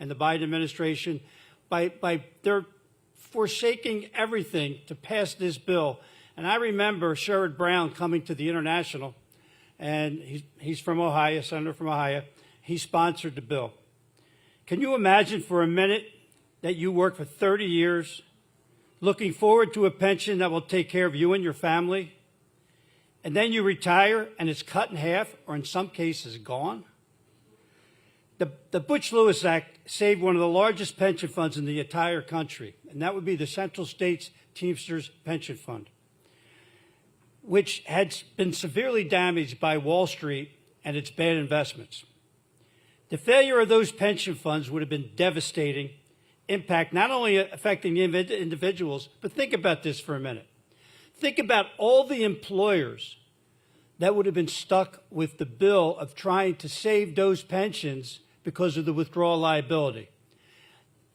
and the Biden administration by their forsaking everything to pass this bill. And I remember Sherrod Brown coming to the International, and he's from Ohio, senator from Ohio. He sponsored the bill. Can you imagine for a minute that you work for 30 years, looking forward to a pension that will take care of you and your family, and then you retire and it's cut in half, or in some cases gone? The Butch-Lewis Act saved one of the largest pension funds in the entire country, and that would be the Central States Teamsters Pension Fund, which had been severely damaged by Wall Street and its bad investments. The failure of those pension funds would have been devastating impact, not only affecting the individuals, but think about this for a minute. Think about all the employers that would have been stuck with the bill of trying to save those pensions because of the withdrawal liability.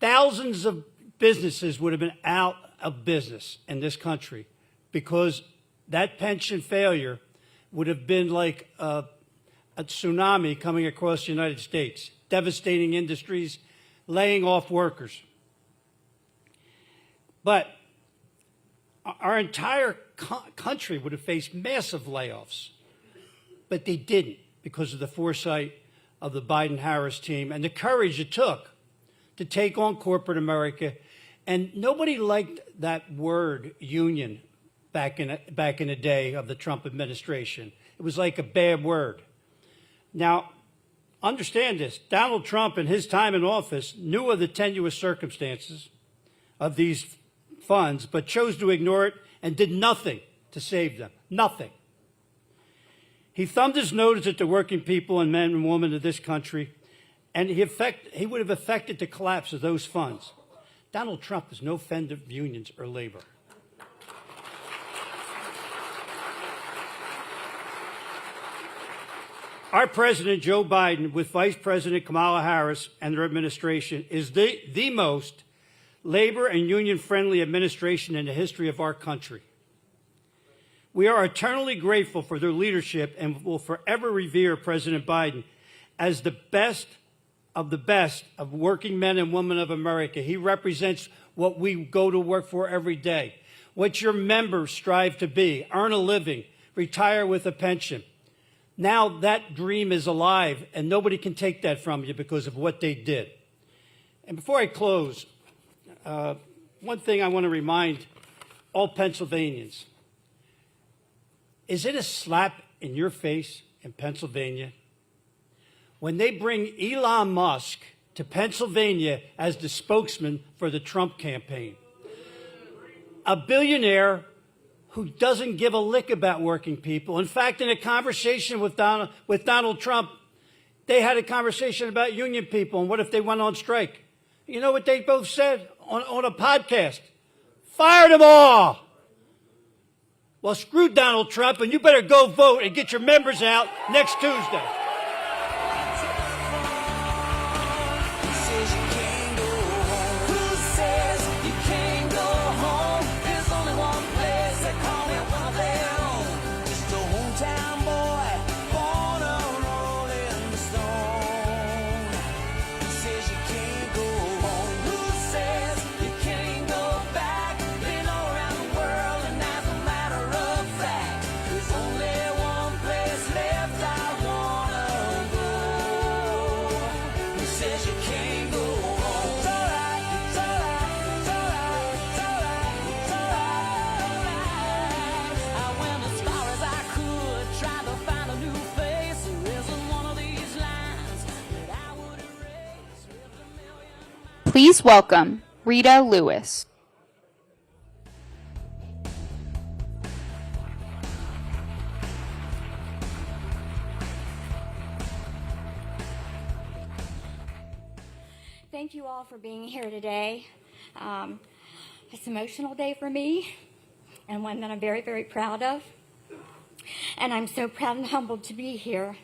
Thousands of businesses would have been out of business in this country because that pension failure would have been like a tsunami coming across the United States, devastating industries, laying off workers. But our entire country would have faced massive layoffs, but they didn't because of the foresight of the Biden-Harris team and the courage it took to take on corporate America. And nobody liked that word union back in the day of the Trump administration. It was like a bad word. Now, understand this. Donald Trump, in his time in office, knew of the tenuous circumstances of these funds, but chose to ignore it and did nothing to save them. Nothing. He thumbed his nose at the working people and men and women of this country, and he would have affected the collapse of those funds. Donald Trump is no friend of unions or labor. Our president, Joe Biden, with Vice President Kamala Harris and their administration, is the most labor and union-friendly administration in the history of our country. We are eternally grateful for their leadership and will forever revere President Biden as the best of working men and women of America. He represents what we go to work for every day, what your members strive to be: earn a living, retire with a pension. Now that dream is alive, and nobody can take that from you because of what they did. And before I close, one thing I want to remind all Pennsylvanians. Is it a slap in your face in Pennsylvania when they bring Elon Musk to Pennsylvania as the spokesman for the Trump campaign? A billionaire who doesn't give a lick about working people. In fact, in a conversation with Donald Trump, they had a conversation about union people and what if they went on strike. You know what they both said on a podcast? Fire them all. Well, screw Donald Trump, and you better go vote and get your members out next Tuesday. Please welcome Rita Lewis. Thank you all for being here today. It's an emotional day for me, and one that I'm very, very proud of. And I'm so proud and humbled to be here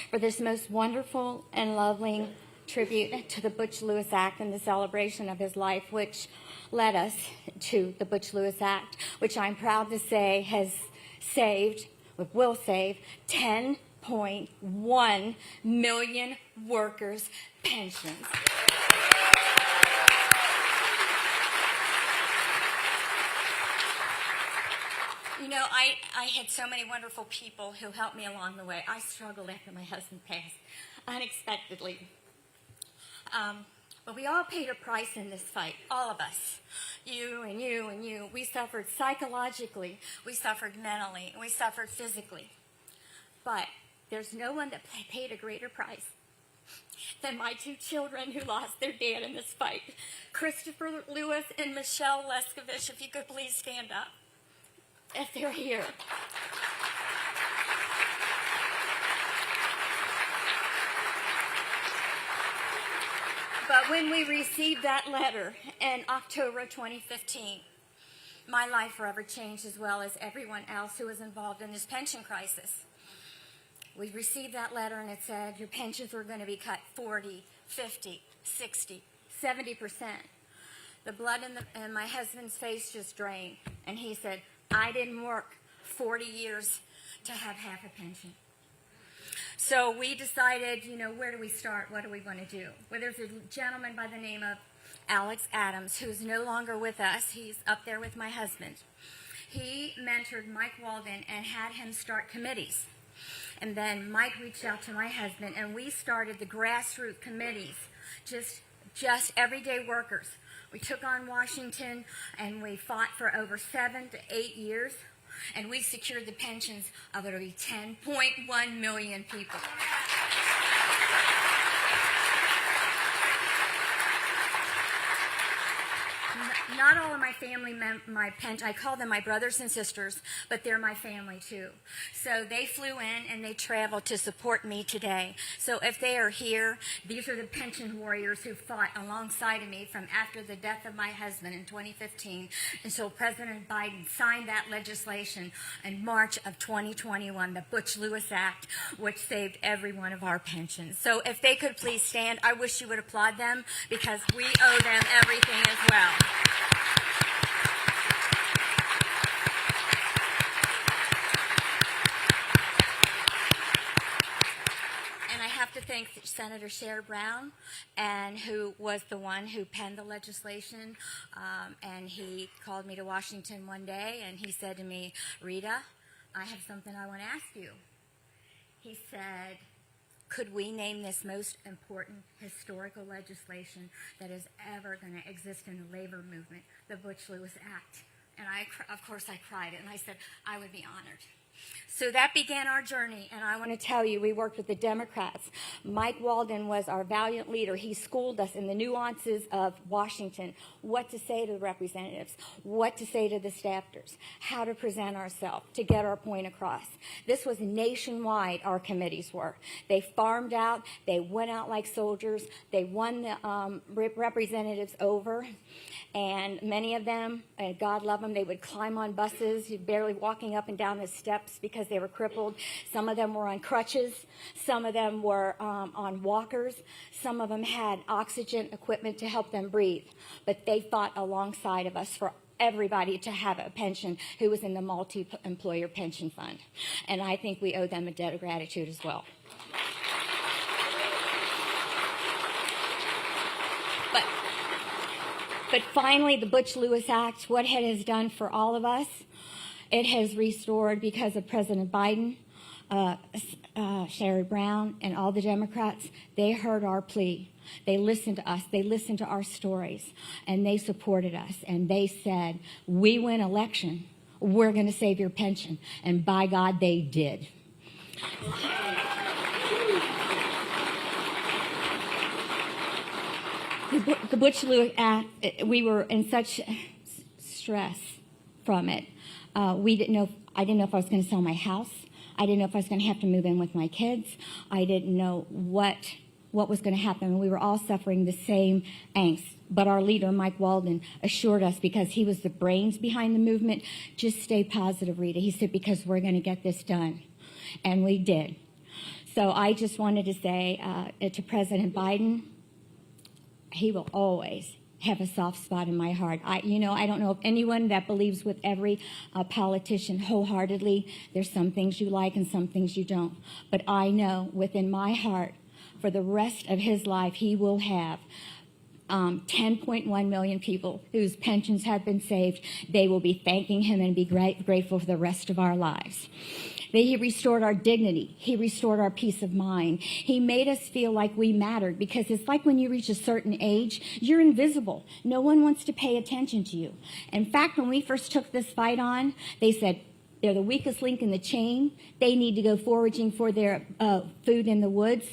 for this most wonderful and lovely tribute to the Butch-Lewis Act and the celebration of his life, which led us to the Butch-Lewis Act, which I'm proud to say has saved, will save 10.1 million workers' pensions. I had so many wonderful people who helped me along the way. I struggled after my husband passed unexpectedly. But we all paid a price in this fight, all of us. You and you and you. We suffered psychologically, we suffered mentally, we suffered physically. But there's no one that paid a greater price than my two children who lost their dad in this fight. Christopher Lewis and Michelle Leskovich, if you could please stand up, if they're here. But when we received that letter in October 2015, my life forever changed, as well as everyone else who was involved in this pension crisis. We received that letter and it said your pensions were going to be cut 40, 50, 60, 70%. The blood in my husband's face just drained. And he said, I didn't work 40 years to have half a pension. So we decided, where do we start? What do we want to do? Well, there's a gentleman by the name of Alex Adams who's no longer with us. He's up there with my husband. He mentored Mike Walden and had him start committees. And then Mike reached out to my husband, and we started the grassroots committees, just everyday workers. We took on Washington, and we fought for over 7 to 8 years, and we secured the pensions of literally 10.1 million people. Not all of my family, I call them my brothers and sisters, but they're my family too. So they flew in and they traveled to support me today. So if they are here, these are the pension warriors who fought alongside of me from after the death of my husband in 2015 until President Biden signed that legislation in March of 2021, the Butch-Lewis Act, which saved every one of our pensions. So if they could please stand, I wish you would applaud them because we owe them everything as well. To thank Senator Sherrod Brown, and who was the one who penned the legislation, and he called me to Washington one day and he said to me, Rita, I have something I want to ask you. He said, could we name this most important historical legislation that is ever going to exist in the labor movement, the Butch-Lewis Act? And of course I cried, and I said I would be honored. So that began our journey, and I want to tell you, we worked with the Democrats. Mike Walden was our valiant leader. He schooled us in the nuances of Washington, what to say to the representatives, what to say to the staffers, how to present ourselves to get our point across. This was nationwide, our committees were. They farmed out. They went out like soldiers. They won the representatives over, and many of them, God love them, they would climb on buses, barely walking up and down the steps because they were crippled. Some of them were on crutches. Some of them were on walkers. Some of them had oxygen equipment to help them breathe. But they fought alongside of us for everybody to have a pension who was in the multi-employer pension fund. And I think we owe them a debt of gratitude as well. But finally, the Butch-Lewis Act, what it has done for all of us, it has restored, because of President Biden, Sherrod Brown, and all the Democrats, they heard our plea. They listened to us. They listened to our stories, and they supported us. And they said, we win election, we're going to save your pension. And by God, they did. The Butch-Lewis Act, we were in such stress from it. I didn't know if I was going to sell my house. I didn't know if I was going to have to move in with my kids. I didn't know what was going to happen. We were all suffering the same angst. But our leader, Mike Walden, assured us, because he was the brains behind the movement, just stay positive, Rita. He said, because we're going to get this done. And we did. So I just wanted to say to President Biden, he will always have a soft spot in my heart. I don't know of anyone that believes with every politician wholeheartedly. There's some things you like and some things you don't. But I know within my heart, for the rest of his life, he will have 10.1 million people whose pensions have been saved. They will be thanking him and be grateful for the rest of our lives. He restored our dignity. He restored our peace of mind. He made us feel like we mattered, because it's like when you reach a certain age, you're invisible. No one wants to pay attention to you. In fact, when we first took this fight on, they said they're the weakest link in the chain. They need to go foraging for their food in the woods.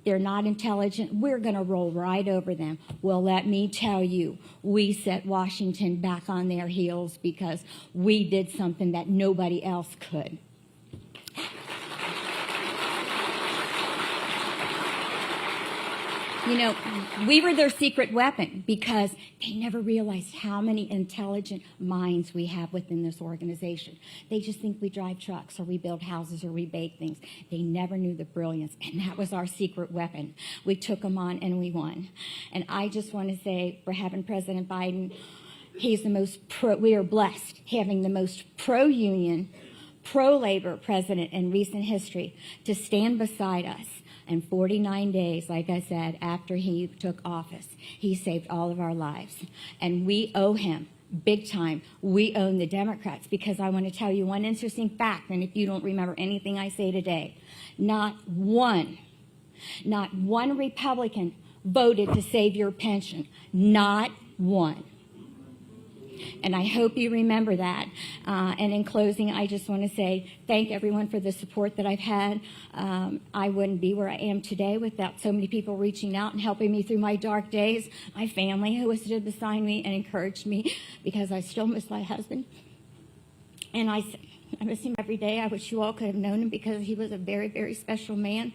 They're not intelligent. We're going to roll right over them. Well, let me tell you, we set Washington back on their heels because we did something that nobody else could. You know, we were their secret weapon because they never realized how many intelligent minds we have within this organization. They just think we drive trucks or we build houses or we bake things. They never knew the brilliance, and that was our secret weapon. We took them on and we won. And I just want to say, for having President Biden, he's the most we are blessed having the most pro-union, pro-labor president in recent history to stand beside us. And 49 days, like I said, after he took office, he saved all of our lives. And we owe him big time. We owe the Democrats, because I want to tell you one interesting fact, and if you don't remember anything I say today, not one Republican voted to save your pension. Not one. And I hope you remember that. And in closing, I just want to say thank everyone for the support that I've had. I wouldn't be where I am today without so many people reaching out and helping me through my dark days. My family, who stood beside me and encouraged me, because I still miss my husband. And I miss him every day. I wish you all could have known him, because he was a very, very special man,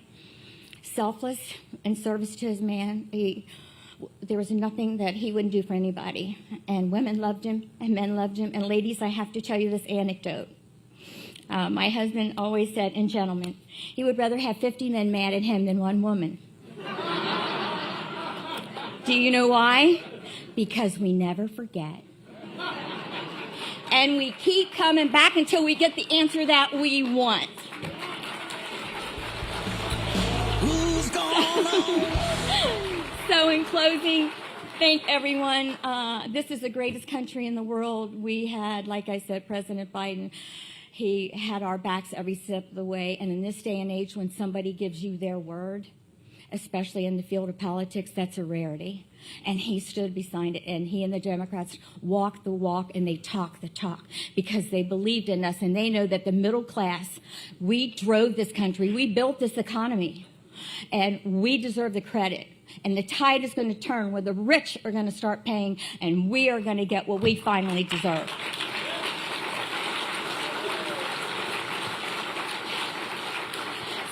selfless in service to his man. There was nothing that he wouldn't do for anybody. And women loved him, and men loved him. And ladies, I have to tell you this anecdote. My husband always said, and gentlemen, he would rather have 50 men mad at him than one woman. Do you know why? Because we never forget. And we keep coming back until we get the answer that we want. Who's gone So in closing, thank everyone. This is the greatest country in the world. We had, like I said, President Biden. He had our backs every step of the way. And in this day and age, when somebody gives you their word, especially in the field of politics, that's a rarity. And he stood beside it, and he and the Democrats walked the walk and they talked the talk, because they believed in us, and they know that the middle class, we drove this country, we built this economy, and we deserve the credit. And the tide is going to turn where the rich are going to start paying, and we are going to get what we finally deserve.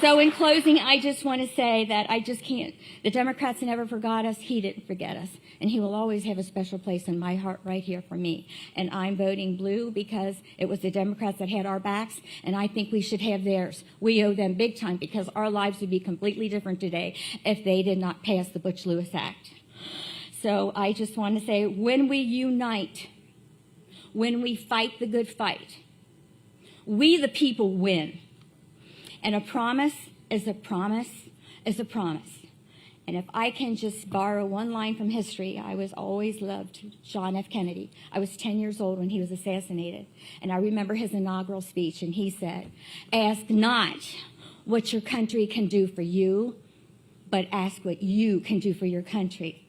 So in closing, I just want to say that I just can't. The Democrats never forgot us. He didn't forget us. And he will always have a special place in my heart right here for me. And I'm voting blue because it was the Democrats that had our backs, and I think we should have theirs. We owe them big time, because our lives would be completely different today if they did not pass the Butch-Lewis Act. So I just want to say, when we unite, when we fight the good fight, we the people win. And a promise is a promise is a promise. And if I can just borrow one line from history, I was always loved John F. Kennedy. I was 10 years old when he was assassinated. And I remember his inaugural speech, and he said, "Ask not what your country can do for you, but ask what you can do for your country."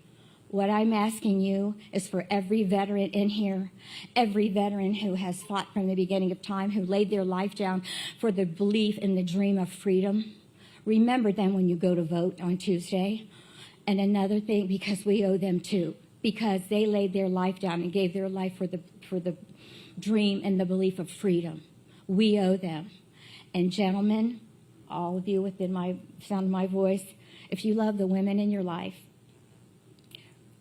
What I'm asking you is for every veteran in here, every veteran who has fought from the beginning of time, who laid their life down for the belief in the dream of freedom. Remember them when you go to vote on Tuesday. And another thing, because we owe them too, because they laid their life down and gave their life for the dream and the belief of freedom. We owe them. And gentlemen, all of you within my sound of my voice, if you love the women in your life,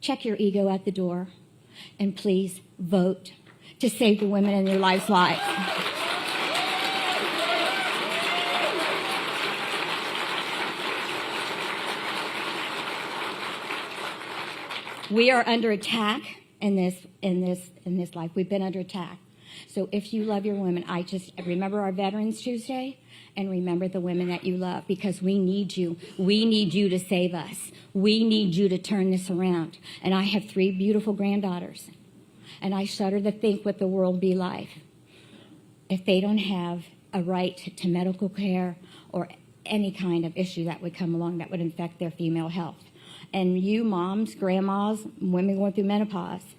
check your ego at the door, and please vote to save the women in your life's lives. We are under attack in this life. We've been under attack. So if you love your women, I just remember our Veterans Tuesday, and remember the women that you love, because we need you. We need you to save us. We need you to turn this around. And I have 3 beautiful granddaughters, and I shudder to think what the world would be like if they don't have a right to medical care or any kind of issue that would come along that would affect their female health. And you moms, grandmas, women going through menopause,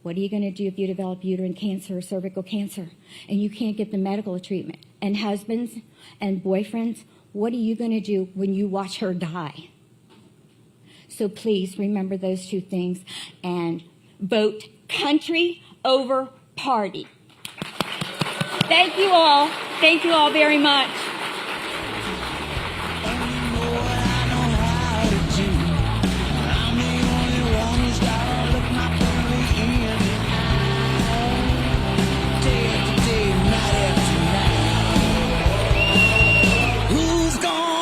what are you going to do if you develop uterine cancer or cervical cancer and you can't get the medical treatment? And husbands and boyfriends, what are you going to do when you watch her die? So please remember those 2 things and vote country over party. Thank you all. Thank you all very much. Who's gonna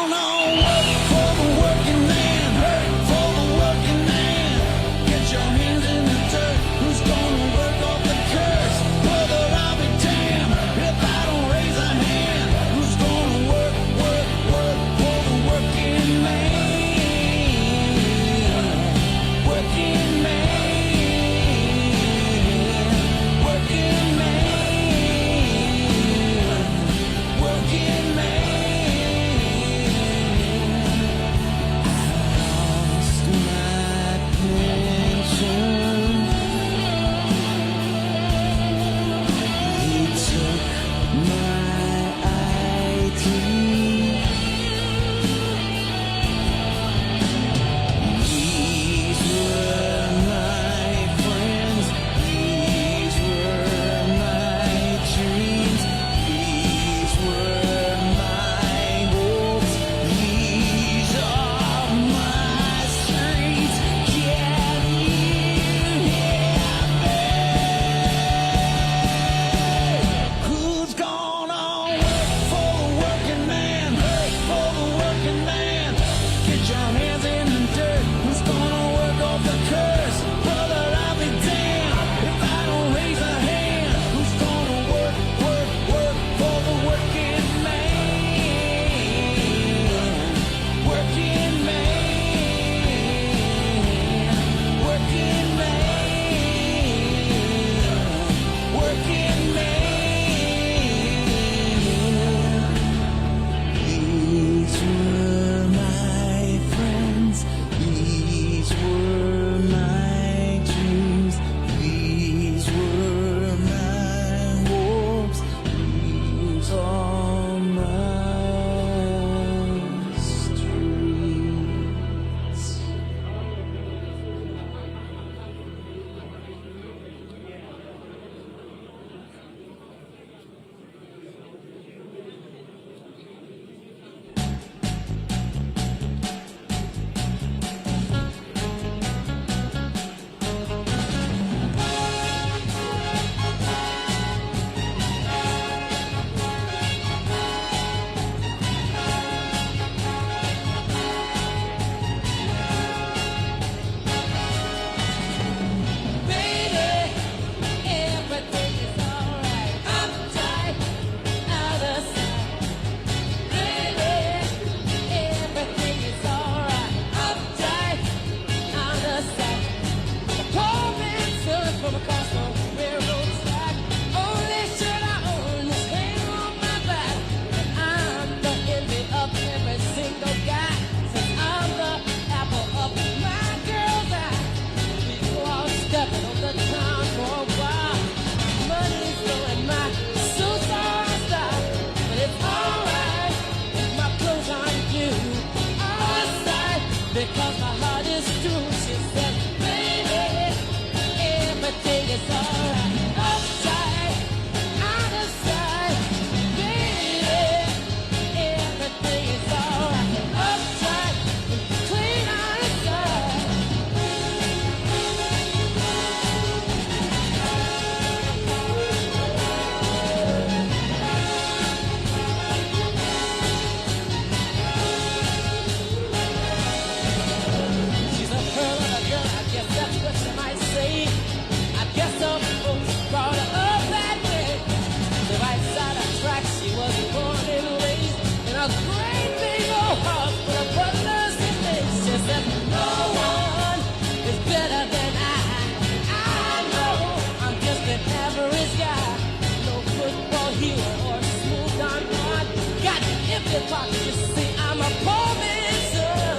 hypocrisy. See, I'm a poor man's son.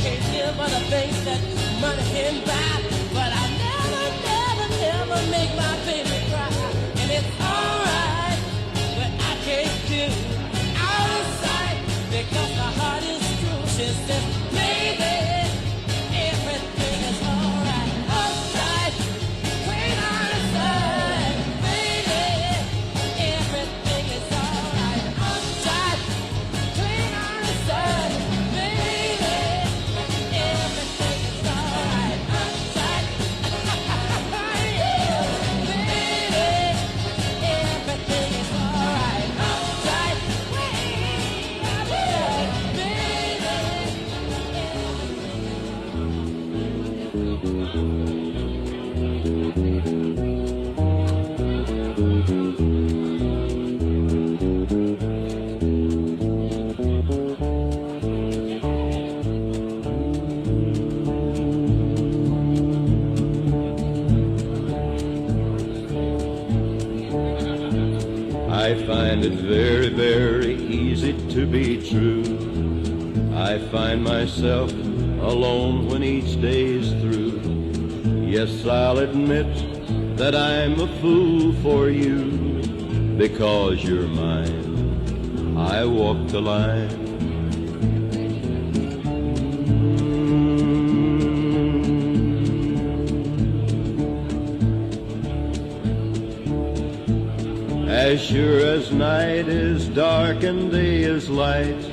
Can't give other things that money can buy. But I never make my baby cry. And it's alright, but I can't do out of sight because my heart is true. She says, baby, everything is alright. Upside, clean out of sight. Baby, everything is alright. Upside, clean out of sight. Baby, everything is alright. Upside, yeah. Baby, everything is alright. Upside, I find it very, very easy to be true. I find myself alone when each day's through. Yes, I'll admit that I'm a fool for you. Because you're mine, I walk the line. As sure as night is dark and day is light,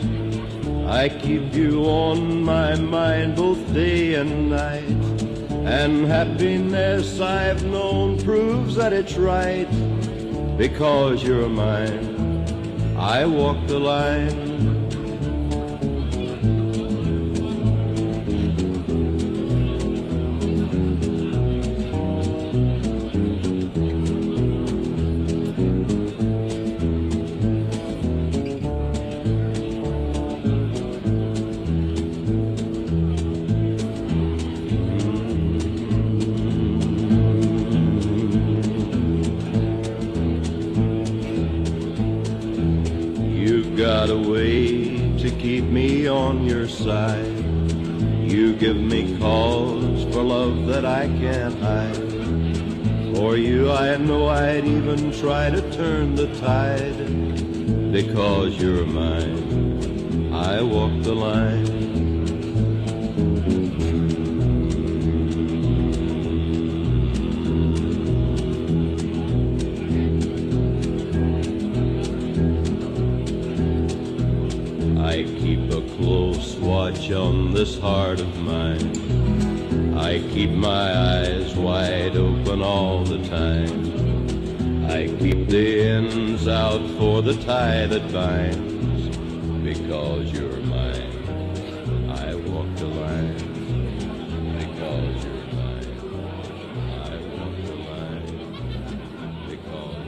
I keep you on my mind both day and night. And happiness I've known proves that it's right. Because you're mine, I walk the line. Got a way to keep me on your side. You give me cause for love that I can't hide. For you I know I'd even try to turn the tide. Because you're mine, I walk the line. I keep a close watch on this heart of mine. I keep my eyes wide open all the time. I keep the ends out for the tie that binds. Because you're mine, I walk the line. Because you're mine, I walk the line. Because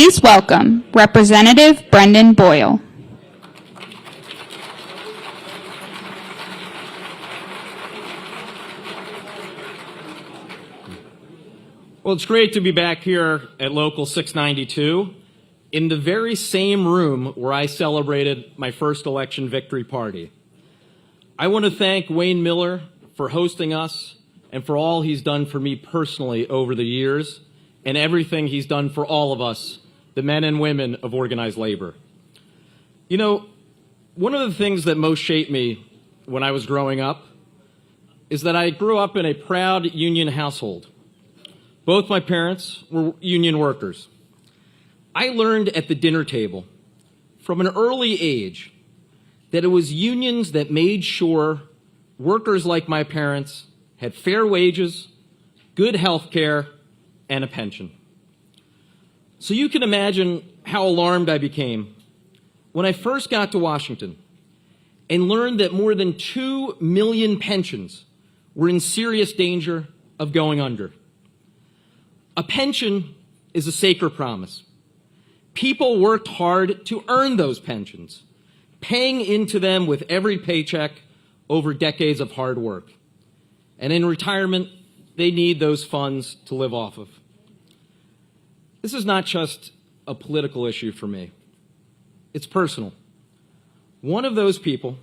Please welcome Representative Brendan Boyle. Well, it's great to be back here at Local 692 in the very same room where I celebrated my first election victory party. I want to thank Wayne Miller for hosting us and for all he's done for me personally over the years and everything he's done for all of us, the men and women of organized labor. You know, one of the things that most shaped me when I was growing up is that I grew up in a proud union household. Both my parents were union workers. I learned at the dinner table from an early age that it was unions that made sure workers like my parents had fair wages, good health care, and a pension. So you can imagine how alarmed I became when I first got to Washington and learned that more than 2 million pensions were in serious danger of going under. A pension is a sacred promise. People worked hard to earn those pensions, paying into them with every paycheck over decades of hard work. And in retirement, they need those funds to live off of. This is not just a political issue for me. It's personal. One of those people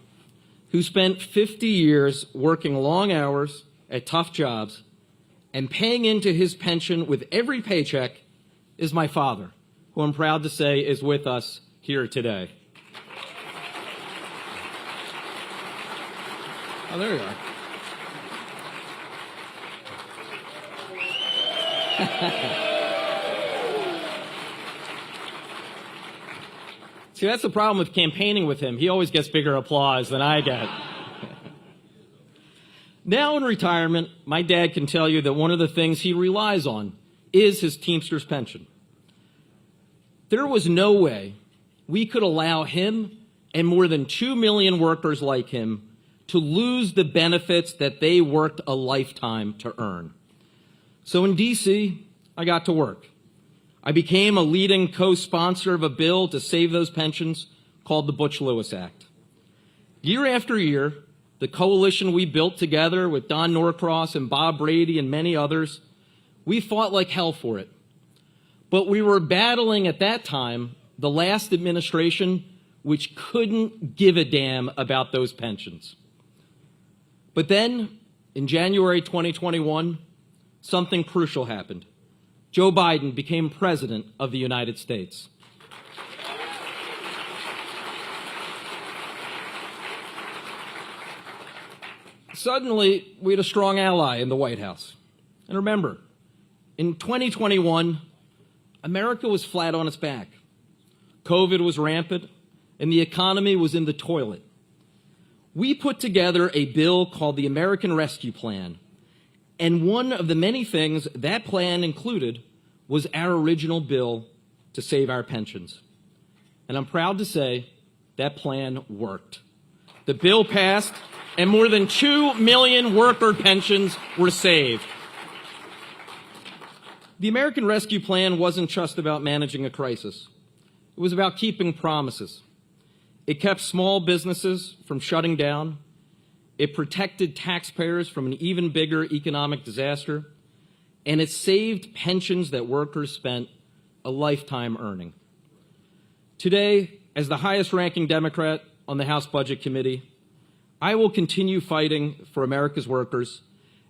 who spent 50 years working long hours at tough jobs and paying into his pension with every paycheck is my father, who I'm proud to say is with us here today. Oh, there you are. See, that's the problem with campaigning with him. He always gets bigger applause than I get. Now in retirement, my dad can tell you that one of the things he relies on is his Teamsters pension. There was no way we could allow him and more than 2 million workers like him to lose the benefits that they worked a lifetime to earn. So in D.C., I got to work. I became a leading co-sponsor of a bill to save those pensions called the Butch-Lewis Act. Year after year, the coalition we built together with Don Norcross and Bob Brady and many others, we fought like hell for it. But we were battling at that time the last administration which couldn't give a damn about those pensions. But then, in January 2021, something crucial happened. Joe Biden became president of the United States. Suddenly, we had a strong ally in the White House. And remember, in 2021, America was flat on its back. COVID was rampant, and the economy was in the toilet. We put together a bill called the American Rescue Plan, and one of the many things that plan included was our original bill to save our pensions. And I'm proud to say that plan worked. The bill passed, and more than 2 million worker pensions were saved. The American Rescue Plan wasn't just about managing a crisis. It was about keeping promises. It kept small businesses from shutting down. It protected taxpayers from an even bigger economic disaster. And it saved pensions that workers spent a lifetime earning. Today, as the highest-ranking Democrat on the House Budget Committee, I will continue fighting for America's workers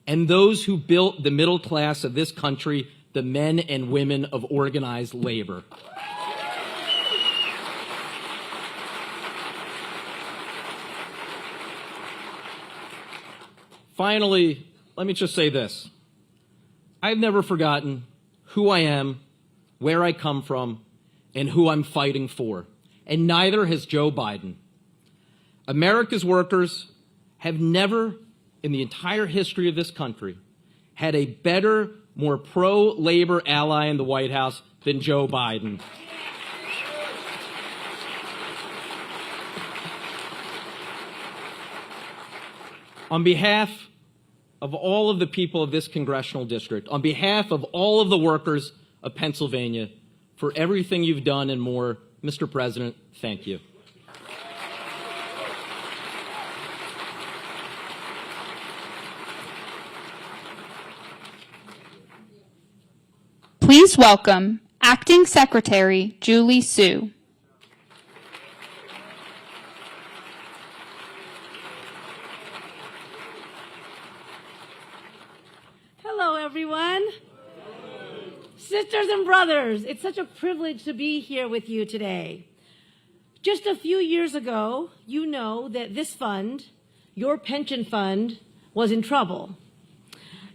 and those who built the middle class of this country, the men and women of organized labor. Finally, let me just say this. I've never forgotten who I am, where I come from, and who I'm fighting for. And neither has Joe Biden. America's workers have never, in the entire history of this country, had a better, more pro-labor ally in the White House than Joe Biden. On behalf of all of the people of this congressional district, on behalf of all of the workers of Pennsylvania, for everything you've done and more. Mr. President, thank you. Please welcome Acting Secretary Julie Su. Hello, everyone. Sisters and brothers, it's such a privilege to be here with you today. Just a few years ago, you know that this fund, your pension fund, was in trouble.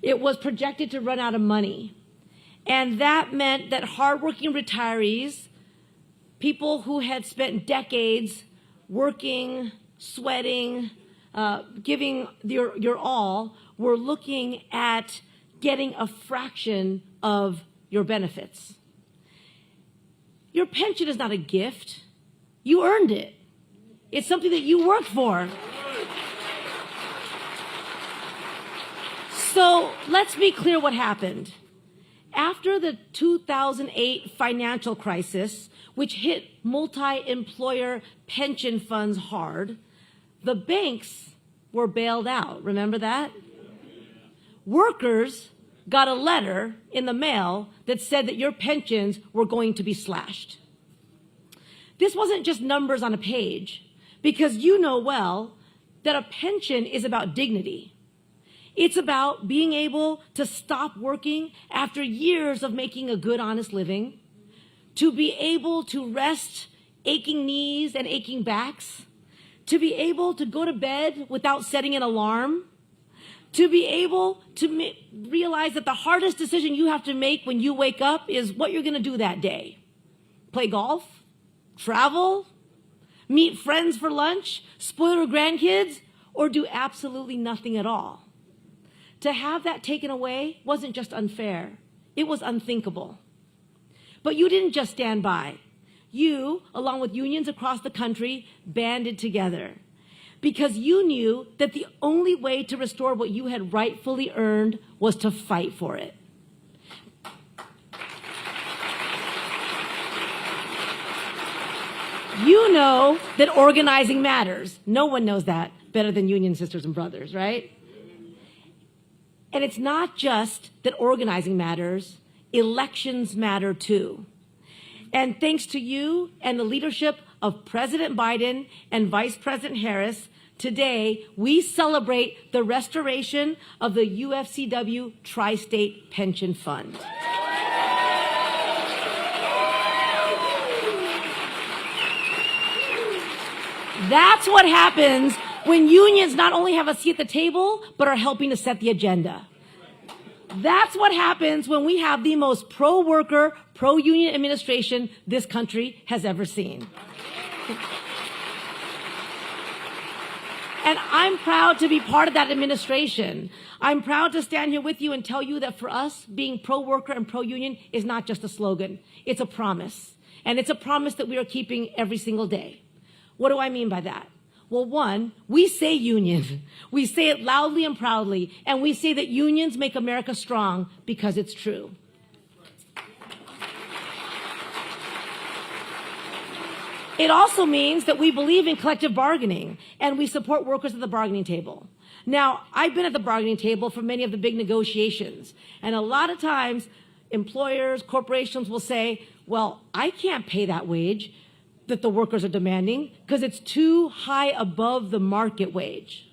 It was projected to run out of money. And that meant that hardworking retirees, people who had spent decades working, sweating, giving your all, were looking at getting a fraction of your benefits. Your pension is not a gift. You earned it. It's something that you worked for. So let's be clear what happened. After the 2008 financial crisis, which hit multi-employer pension funds hard, the banks were bailed out. Remember that? Workers got a letter in the mail that said that your pensions were going to be slashed. This wasn't just numbers on a page, because you know well that a pension is about dignity. It's about being able to stop working after years of making a good, honest living, to be able to rest aching knees and aching backs, to be able to go to bed without setting an alarm, to be able to realize that the hardest decision you have to make when you wake up is what you're going to do that day. Play golf, travel, meet friends for lunch, spoil your grandkids, or do absolutely nothing at all. To have that taken away wasn't just unfair, it was unthinkable. But you didn't just stand by. You, along with unions across the country, banded together because you knew that the only way to restore what you had rightfully earned was to fight for it. You know that organizing matters. No one knows that better than union sisters and brothers, right? And it's not just that organizing matters, elections matter too. And thanks to you and the leadership of President Biden and Vice President Harris, today we celebrate the restoration of the UFCW Tri-State Pension Fund. That's what happens when unions not only have a seat at the table, but are helping to set the agenda. That's what happens when we have the most pro-worker, pro-union administration this country has ever seen. And I'm proud to be part of that administration. I'm proud to stand here with you and tell you that for us, being pro-worker and pro-union is not just a slogan. It's a promise. And it's a promise that we are keeping every single day. What do I mean by that? Well, one, we say union. We say it loudly and proudly, and we say that unions make America strong because it's true. It also means that we believe in collective bargaining, and we support workers at the bargaining table. Now, I've been at the bargaining table for many of the big negotiations, and a lot of times employers, corporations will say, well, I can't pay that wage that the workers are demanding because it's too high above the market wage.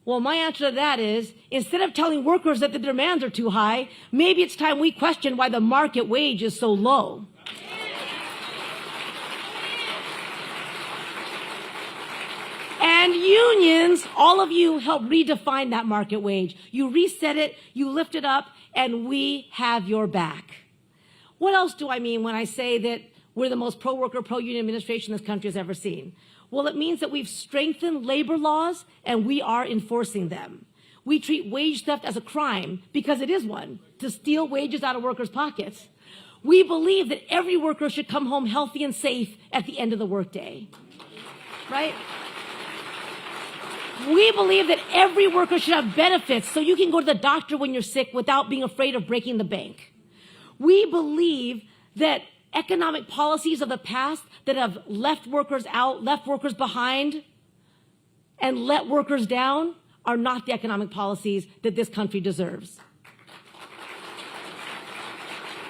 Well, my answer to that is, instead of telling workers that the demands are too high, maybe it's time we question why the market wage is so low. And unions, all of you help redefine that market wage. You reset it, you lift it up, and we have your back. What else do I mean when I say that we're the most pro-worker, pro-union administration this country has ever seen? Well, it means that we've strengthened labor laws and we are enforcing them. We treat wage theft as a crime because it is one, to steal wages out of workers' pockets. We believe that every worker should come home healthy and safe at the end of the workday, right? We believe that every worker should have benefits so you can go to the doctor when you're sick without being afraid of breaking the bank. We believe that economic policies of the past that have left workers out, left workers behind, and let workers down are not the economic policies that this country deserves.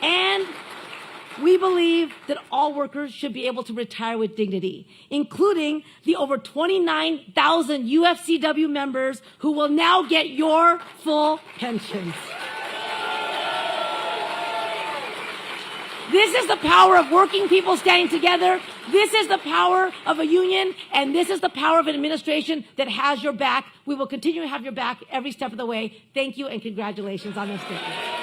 And we believe that all workers should be able to retire with dignity, including the over 29,000 UFCW members who will now get your full pensions. This is the power of working people standing together. This is the power of a union, and this is the power of an administration that has your back. We will continue to have your back every step of the way. Thank you and congratulations on this day.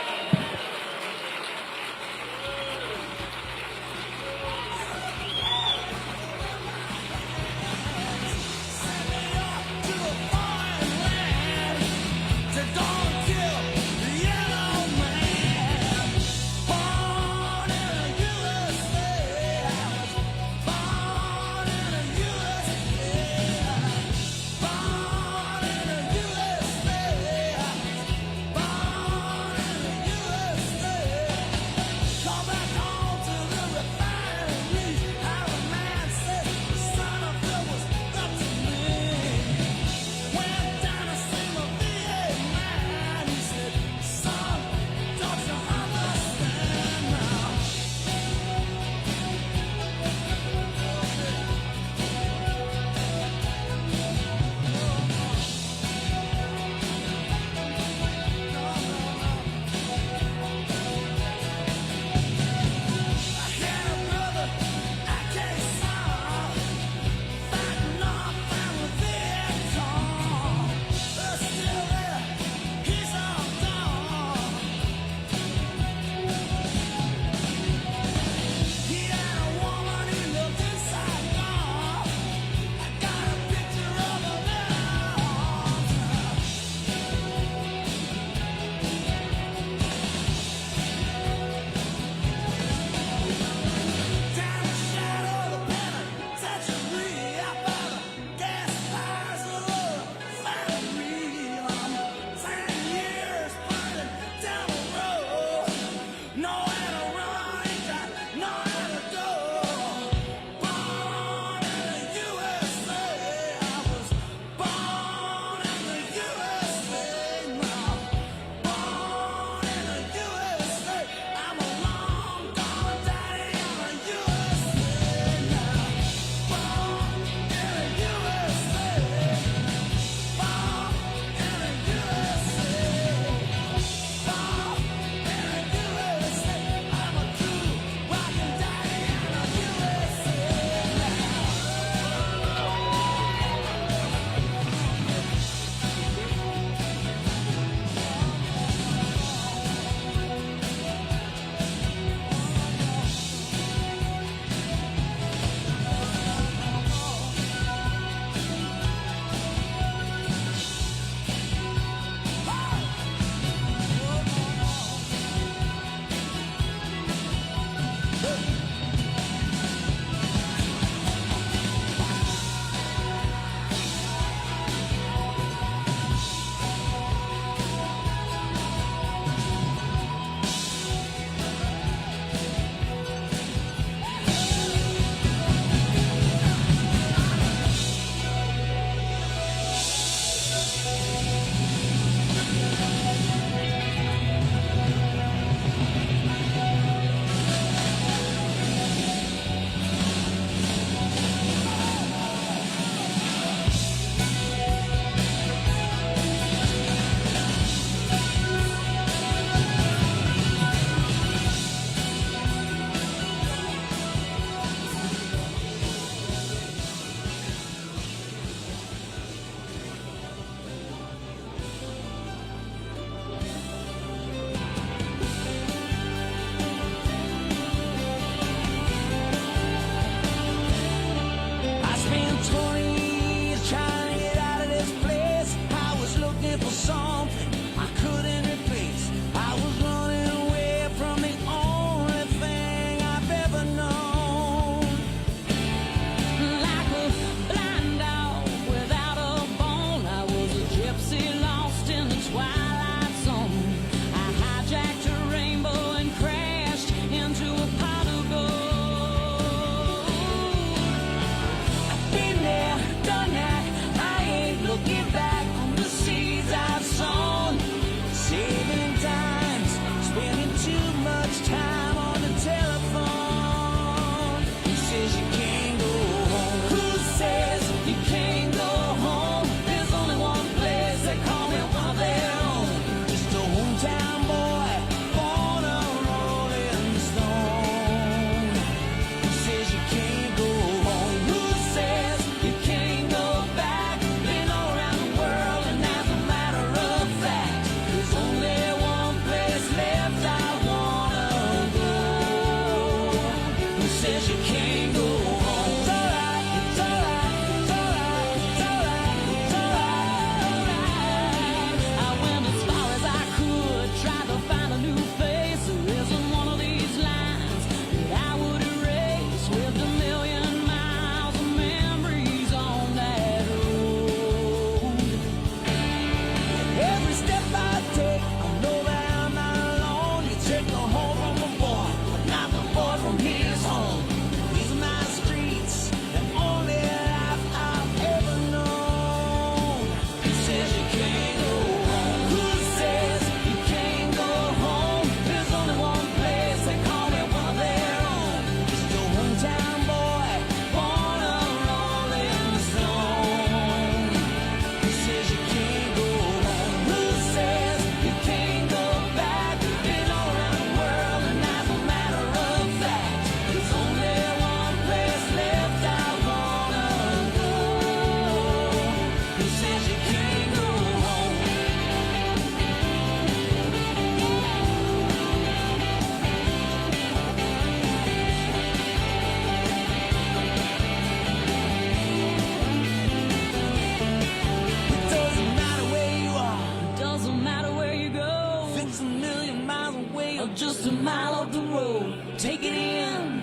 Take it in,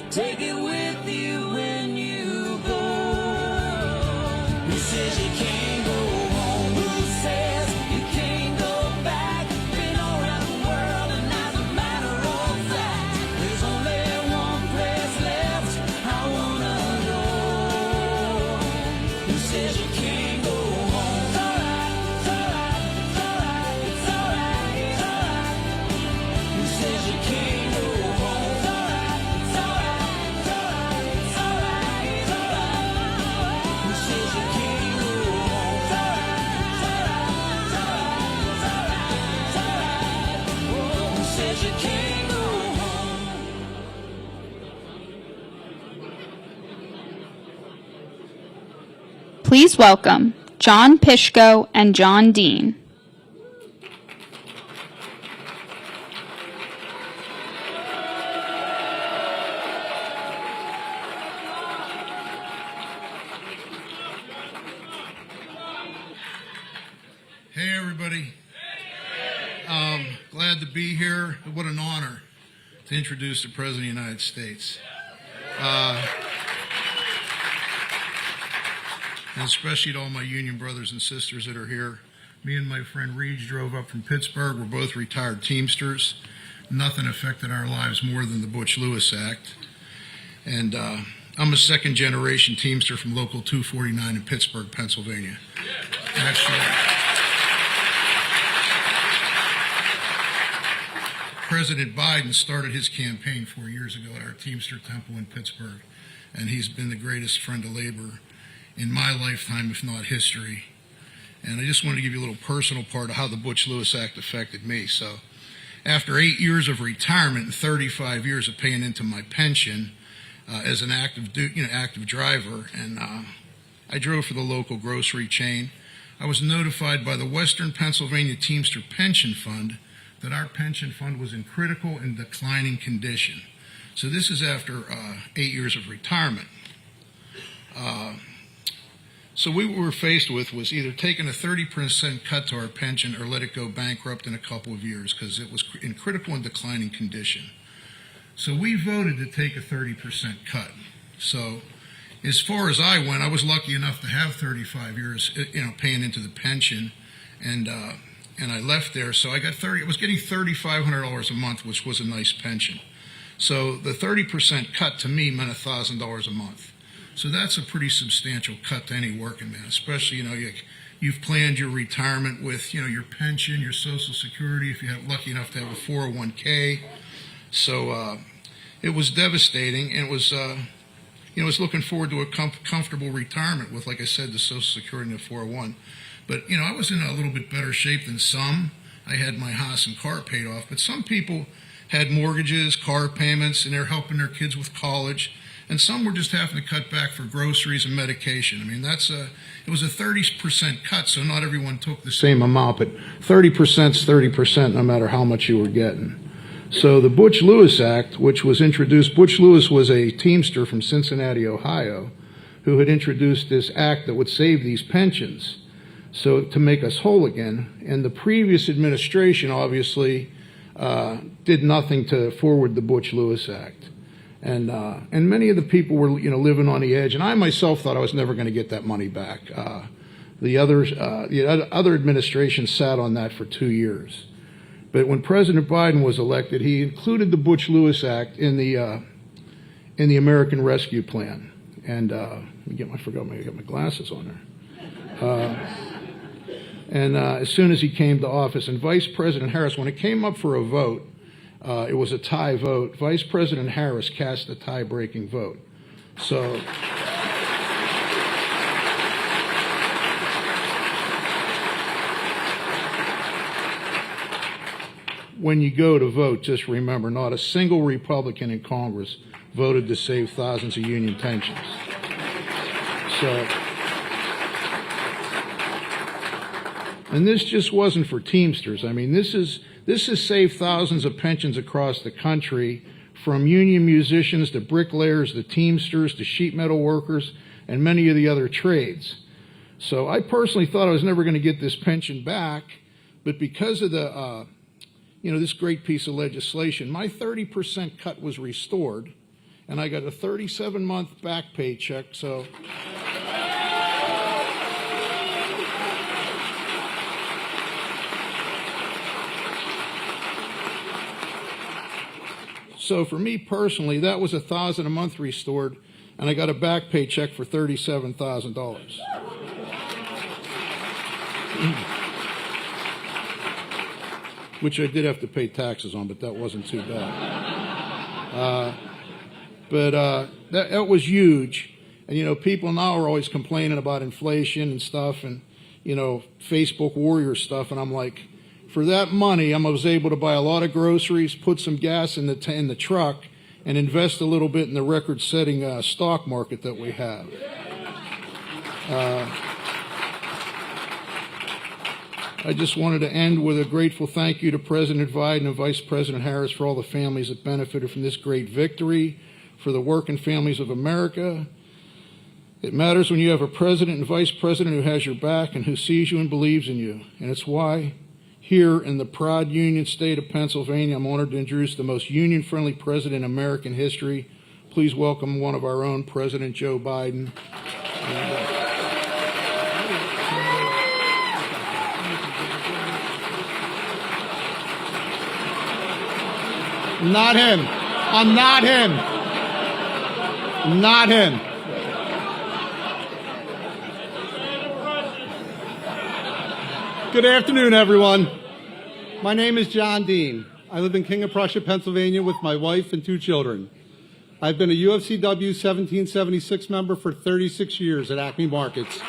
take it with you when you go. Who says you can't go home? Who says you can't go back? Been all around the world, and as a matter of fact, there's only one place left I wanna go. Who says you can't go home? It's alright, it's alright, it's alright, it's alright, it's alright. Who says you can't go home? It's alright, it's alright, it's alright, it's alright, it's alright. Who says you can't go home? It's alright, it's alright, it's alright, it's alright, it's alright. Oh, who says you can't go home? Please welcome John Pishko and John Dean. Hey, everybody. Glad to be here. What an honor to introduce the President of the United States. And especially to all my union brothers and sisters that are here. Me and my friend Reed drove up from Pittsburgh. We're both retired Teamsters. Nothing affected our lives more than the Butch-Lewis Act. And I'm a second-generation Teamster from Local 249 in Pittsburgh, Pennsylvania. Actually, President Biden started his campaign 4 years ago at our Teamster Temple in Pittsburgh, and he's been the greatest friend of labor in my lifetime, if not history. And I just wanted to give you a little personal part of how the Butch-Lewis Act affected me. So after 8 years of retirement and 35 years of paying into my pension as an active driver, and I drove for the local grocery chain, I was notified by the Western Pennsylvania Teamster Pension Fund that our pension fund was in critical and declining condition. So this is after 8 years of retirement. So what we were faced with was either taking a 30% cut to our pension or let it go bankrupt in a couple of years because it was in critical and declining condition. So we voted to take a 30% cut. So as far as I went, I was lucky enough to have 35 years, paying into the pension, and I left there. So I was getting $3,500 a month, which was a nice pension. So the 30% cut to me meant $1,000 a month. So that's a pretty substantial cut to any working man, especially, you've planned your retirement with, your pension, your Social Security, if you're lucky enough to have a 401k. So it was devastating, and it was, I was looking forward to a comfortable retirement with, like I said, the Social Security and the 401. But, I was in a little bit better shape than some. I had my house and car paid off, but some people had mortgages, car payments, and they're helping their kids with college. And some were just having to cut back for groceries and medication. I mean, it was a 30% cut, so not everyone took the same amount, but 30% is 30% no matter how much you were getting. So the Butch-Lewis Act, which was introduced, Butch-Lewis was a Teamster from Cincinnati, Ohio, who had introduced this act that would save these pensions, so to make us whole again. And the previous administration obviously did nothing to forward the Butch-Lewis Act. And many of the people were, living on the edge. And I myself thought I was never going to get that money back. The other administration sat on that for 2 years. But when President Biden was elected, he included the Butch-Lewis Act in the American Rescue Plan. And I forgot I got my glasses on there. And as soon as he came to office, and Vice President Harris, when it came up for a vote, it was a tie vote. Vice President Harris cast the tie-breaking vote. So when you go to vote, just remember, not a single Republican in Congress voted to save thousands of union pensions. So, and this just wasn't for Teamsters. I mean, this has saved thousands of pensions across the country, from union musicians to bricklayers to Teamsters to sheet metal workers and many of the other trades. So I personally thought I was never going to get this pension back, but because of the this great piece of legislation. My 30% cut was restored, and I got a 37-month back paycheck, so. So for me personally, that was $1,000 a month restored, and I got a back paycheck for $37,000. Which I did have to pay taxes on, but that wasn't too bad. That was huge. And, people now are always complaining about inflation and stuff and, Facebook warrior stuff. And I'm like, for that money, I was able to buy a lot of groceries, put some gas in the truck, and invest a little bit in the record-setting stock market that we have. I just wanted to end with a grateful thank you to President Biden and Vice President Harris for all the families that benefited from this great victory, for the working families of America. It matters when you have a president and vice president who has your back and who sees you and believes in you. And it's why here in the proud Union state of Pennsylvania, I'm honored to introduce the most union-friendly president in American history. Please welcome one of our own, President Joe Biden. Not him. I'm not him. Not him. Good afternoon, everyone. My name is John Dean. I live in King of Prussia, Pennsylvania with my wife and 2 children. I've been a UFCW 1776 member for 36 years at Acme Markets.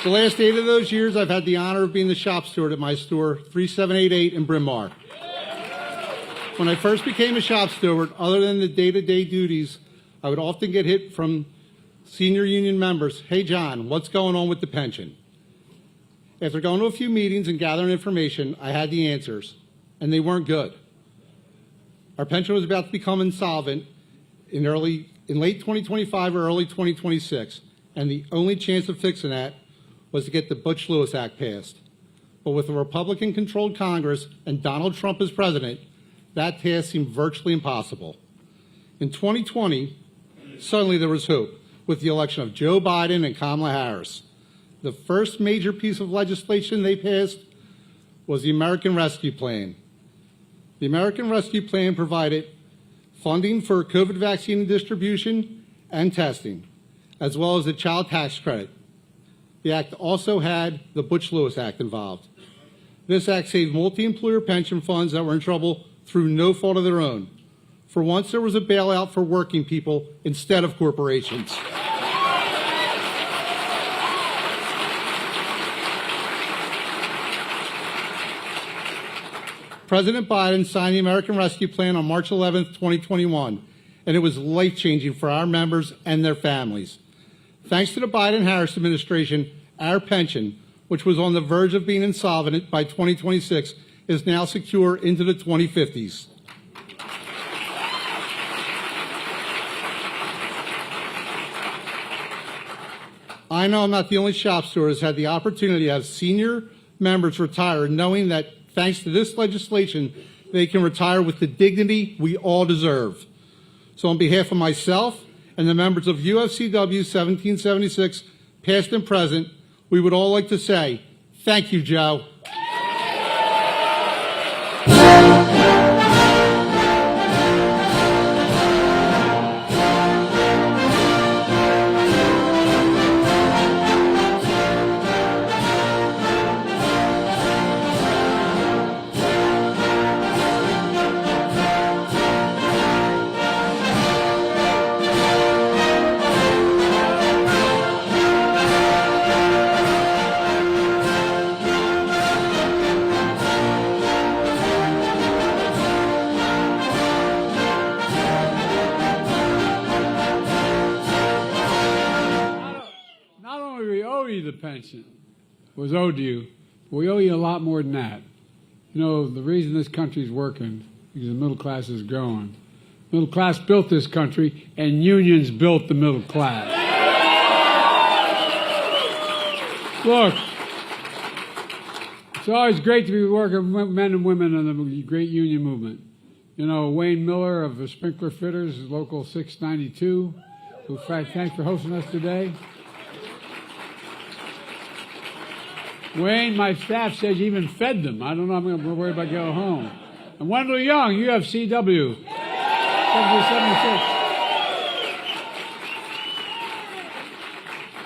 The last 8 of those years, I've had the honor of being the shop steward at my store, 3788 in Bryn Mawr. When I first became a shop steward, other than the day-to-day duties, I would often get hit from senior union members, "Hey, John, what's going on with the pension?" After going to a few meetings and gathering information, I had the answers, and they weren't good. Our pension was about to become insolvent in late 2025 or early 2026, and the only chance of fixing that was to get the Butch-Lewis Act passed. But with a Republican-controlled Congress and Donald Trump as president, that task seemed virtually impossible. In 2020, suddenly there was hope with the election of Joe Biden and Kamala Harris. The first major piece of legislation they passed was the American Rescue Plan. The American Rescue Plan provided funding for COVID vaccine distribution and testing, as well as the child tax credit. The act also had the Butch-Lewis Act involved. This act saved multi-employer pension funds that were in trouble through no fault of their own. For once, there was a bailout for working people instead of corporations. President Biden signed the American Rescue Plan on March 11, 2021, and it was life-changing for our members and their families. Thanks to the Biden-Harris administration, our pension, which was on the verge of being insolvent by 2026, is now secure into the 2050s. I know I'm not the only shop steward who's had the opportunity to have senior members retire knowing that thanks to this legislation, they can retire with the dignity we all deserve. So on behalf of myself and the members of UFCW 1776, past and present, we would all like to say, thank you, Joe. The pension was owed to you. We owe you a lot more than that. You know, the reason this country's working is the middle class is growing. Middle class built this country, and unions built the middle class. Look, It's always great to be working with men and women in the great union movement. You know, Wayne Miller of the Sprinkler Fitters, Local 692, who, thanks for hosting us today. Wayne, my staff says you even fed them. I don't know, I'm going to worry about going home. And Wendell Young, UFCW, 76.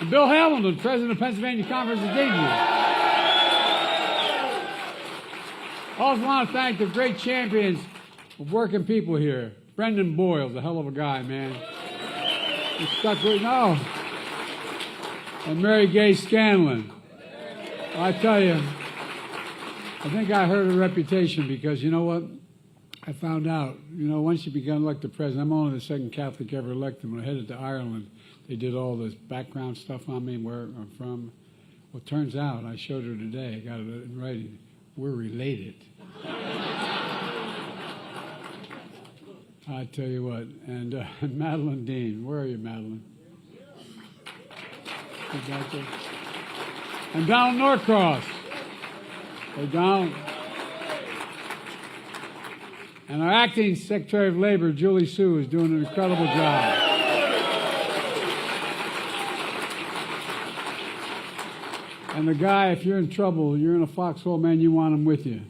And Bill Hamilton, President of Pennsylvania Conference of Dignity. Also want to thank the great champions of working people here. Brendan Boyle's a hell of a guy, man. He stuck with, no. And Mary Gay Scanlon. I tell you, I think I heard a reputation because, you know what? I found out, you know, once you become elected president, I'm only the second Catholic ever elected. When I headed to Ireland, they did all this background stuff on me, where I'm from. Well, it turns out, I showed her today, I got it in writing, we're related. I tell you what, and Madeline Dean, where are you, Madeline? And Donald Norcross. Hey, Donald. And our acting Secretary of Labor, Julie Sue, is doing an incredible job. And the guy, if you're in trouble, you're in a foxhole, man, you want him with you.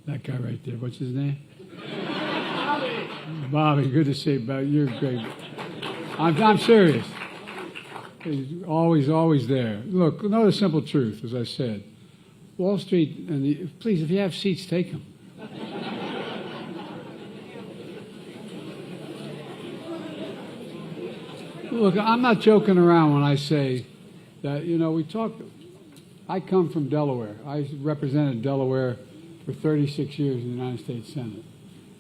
That guy right there, what's his name? Bobby. Bobby, good to see you, Bobby. You're great. I'm serious. He's always there. Look, know the simple truth, as I said. Wall Street, and please, if you have seats, take them. Look, I'm not joking around when I say that, you know, I come from Delaware. I represented Delaware for 36 years in the United States Senate.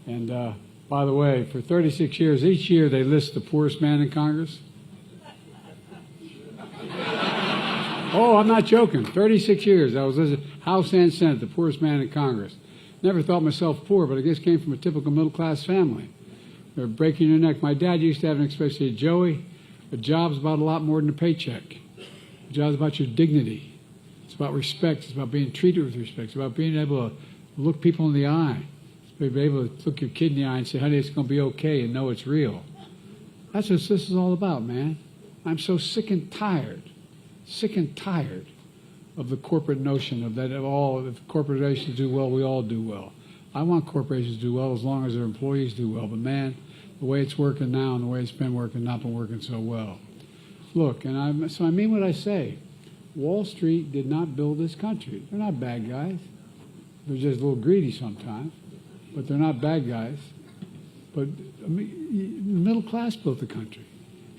And by the way, for 36 years, each year they list the poorest man in Congress. Oh, I'm not joking. 36 years. I was House and Senate, the poorest man in Congress. Never thought myself poor, but I guess came from a typical middle-class family. They're breaking your neck. My dad used to have an expression, say, Joey, a job's about a lot more than a paycheck. A job's about your dignity. It's about respect. It's about being treated with respect. It's about being able to look people in the eye. It's being able to look your kid in the eye and say, honey, it's going to be okay, and know it's real. That's what this is all about, man. I'm so sick and tired of the corporate notion of that if corporations do well, we all do well. I want corporations to do well as long as their employees do well. But man, the way it's working now and the way it's been working, not been working so well. Look, so I mean what I say. Wall Street did not build this country. They're not bad guys. They're just a little greedy sometimes, but they're not bad guys. But I mean, the middle class built the country.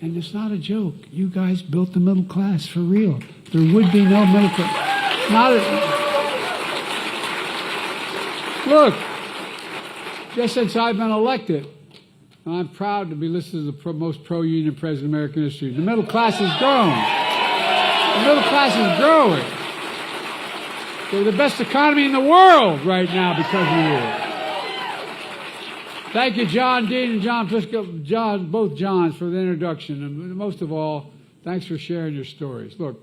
And it's not a joke. You guys built the middle class for real. There would be no middle class. Look, just since I've been elected, I'm proud to be listed as the most pro-union president in American history. The middle class has grown. The middle class is growing. They're the best economy in the world right now because of you. Thank you, John Dean and John Pisco, both Johns, for the introduction. And most of all, thanks for sharing your stories. Look,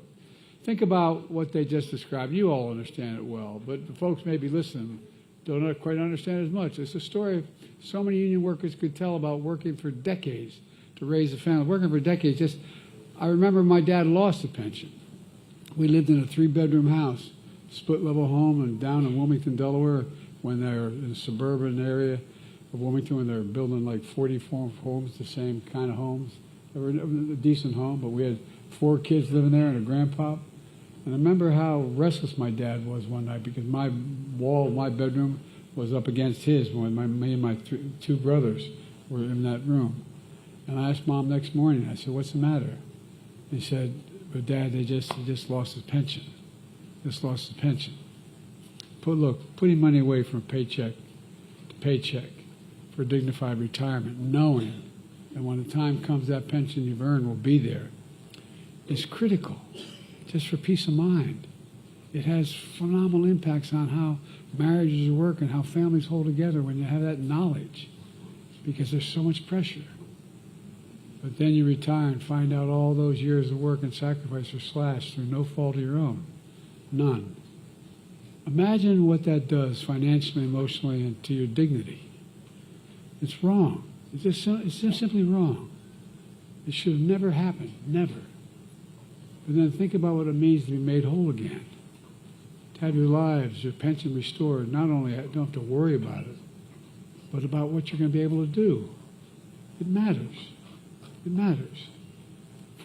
think about what they just described. You all understand it well, but the folks maybe listening don't quite understand as much. It's a story so many union workers could tell about working for decades to raise a family. Working for decades, I remember my dad lost a pension. We lived in a 3-bedroom house, split-level home, and down in Wilmington, Delaware, when they were in a suburban area of Wilmington, when they were building like 44 homes, the same kind of homes. They were a decent home, but we had 4 kids living there and a grandpa. And I remember how restless my dad was one night because my wall of my bedroom was up against his when me and my 2 brothers were in that room. And I asked Mom next morning, I said, what's the matter? He said, but Dad, they just lost his pension. Just lost his pension. Putting money away from paycheck to paycheck for dignified retirement, knowing that when the time comes that pension you've earned will be there, is critical just for peace of mind. It has phenomenal impacts on how marriages work and how families hold together when you have that knowledge, because there's so much pressure. But then you retire and find out all those years of work and sacrifice are slashed through no fault of your own. None. Imagine what that does financially, emotionally, and to your dignity. It's wrong. It's just simply wrong. It should have never happened. Never. But then think about what it means to be made whole again. To have your lives, your pension restored. Not only don't have to worry about it, but about what you're going to be able to do. It matters. It matters.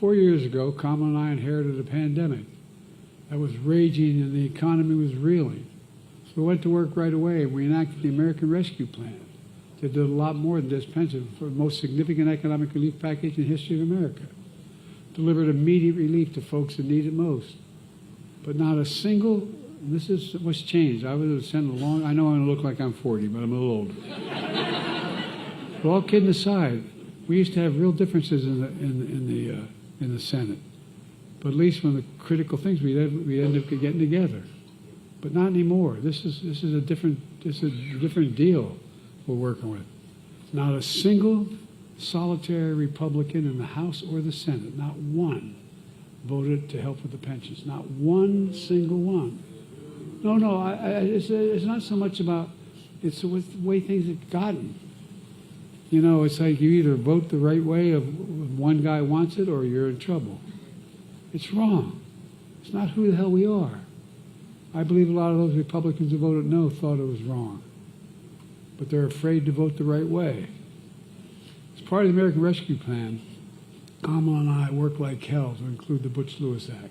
4 years ago, Kamala and I inherited a pandemic that was raging and the economy was reeling. So we went to work right away and we enacted the American Rescue Plan that did a lot more than just pension, for the most significant economic relief package in the history of America. Delivered immediate relief to folks that need it most. But not a single, and this is what's changed. I was in the Senate I know I look like I'm 40, but I'm a little older. But all kidding aside, we used to have real differences in the Senate. But at least when the critical things, we'd end up getting together. But not anymore. This is a different deal we're working with. Not a single solitary Republican in the House or the Senate, not one, voted to help with the pensions. Not one single one. No, it's not so much about, it's the way things have gotten. You know, it's like you either vote the right way of one guy wants it or you're in trouble. It's wrong. It's not who the hell we are. I believe a lot of those Republicans who voted no thought it was wrong. But they're afraid to vote the right way. As part of the American Rescue Plan, Kamala and I worked like hell to include the Butch-Lewis Act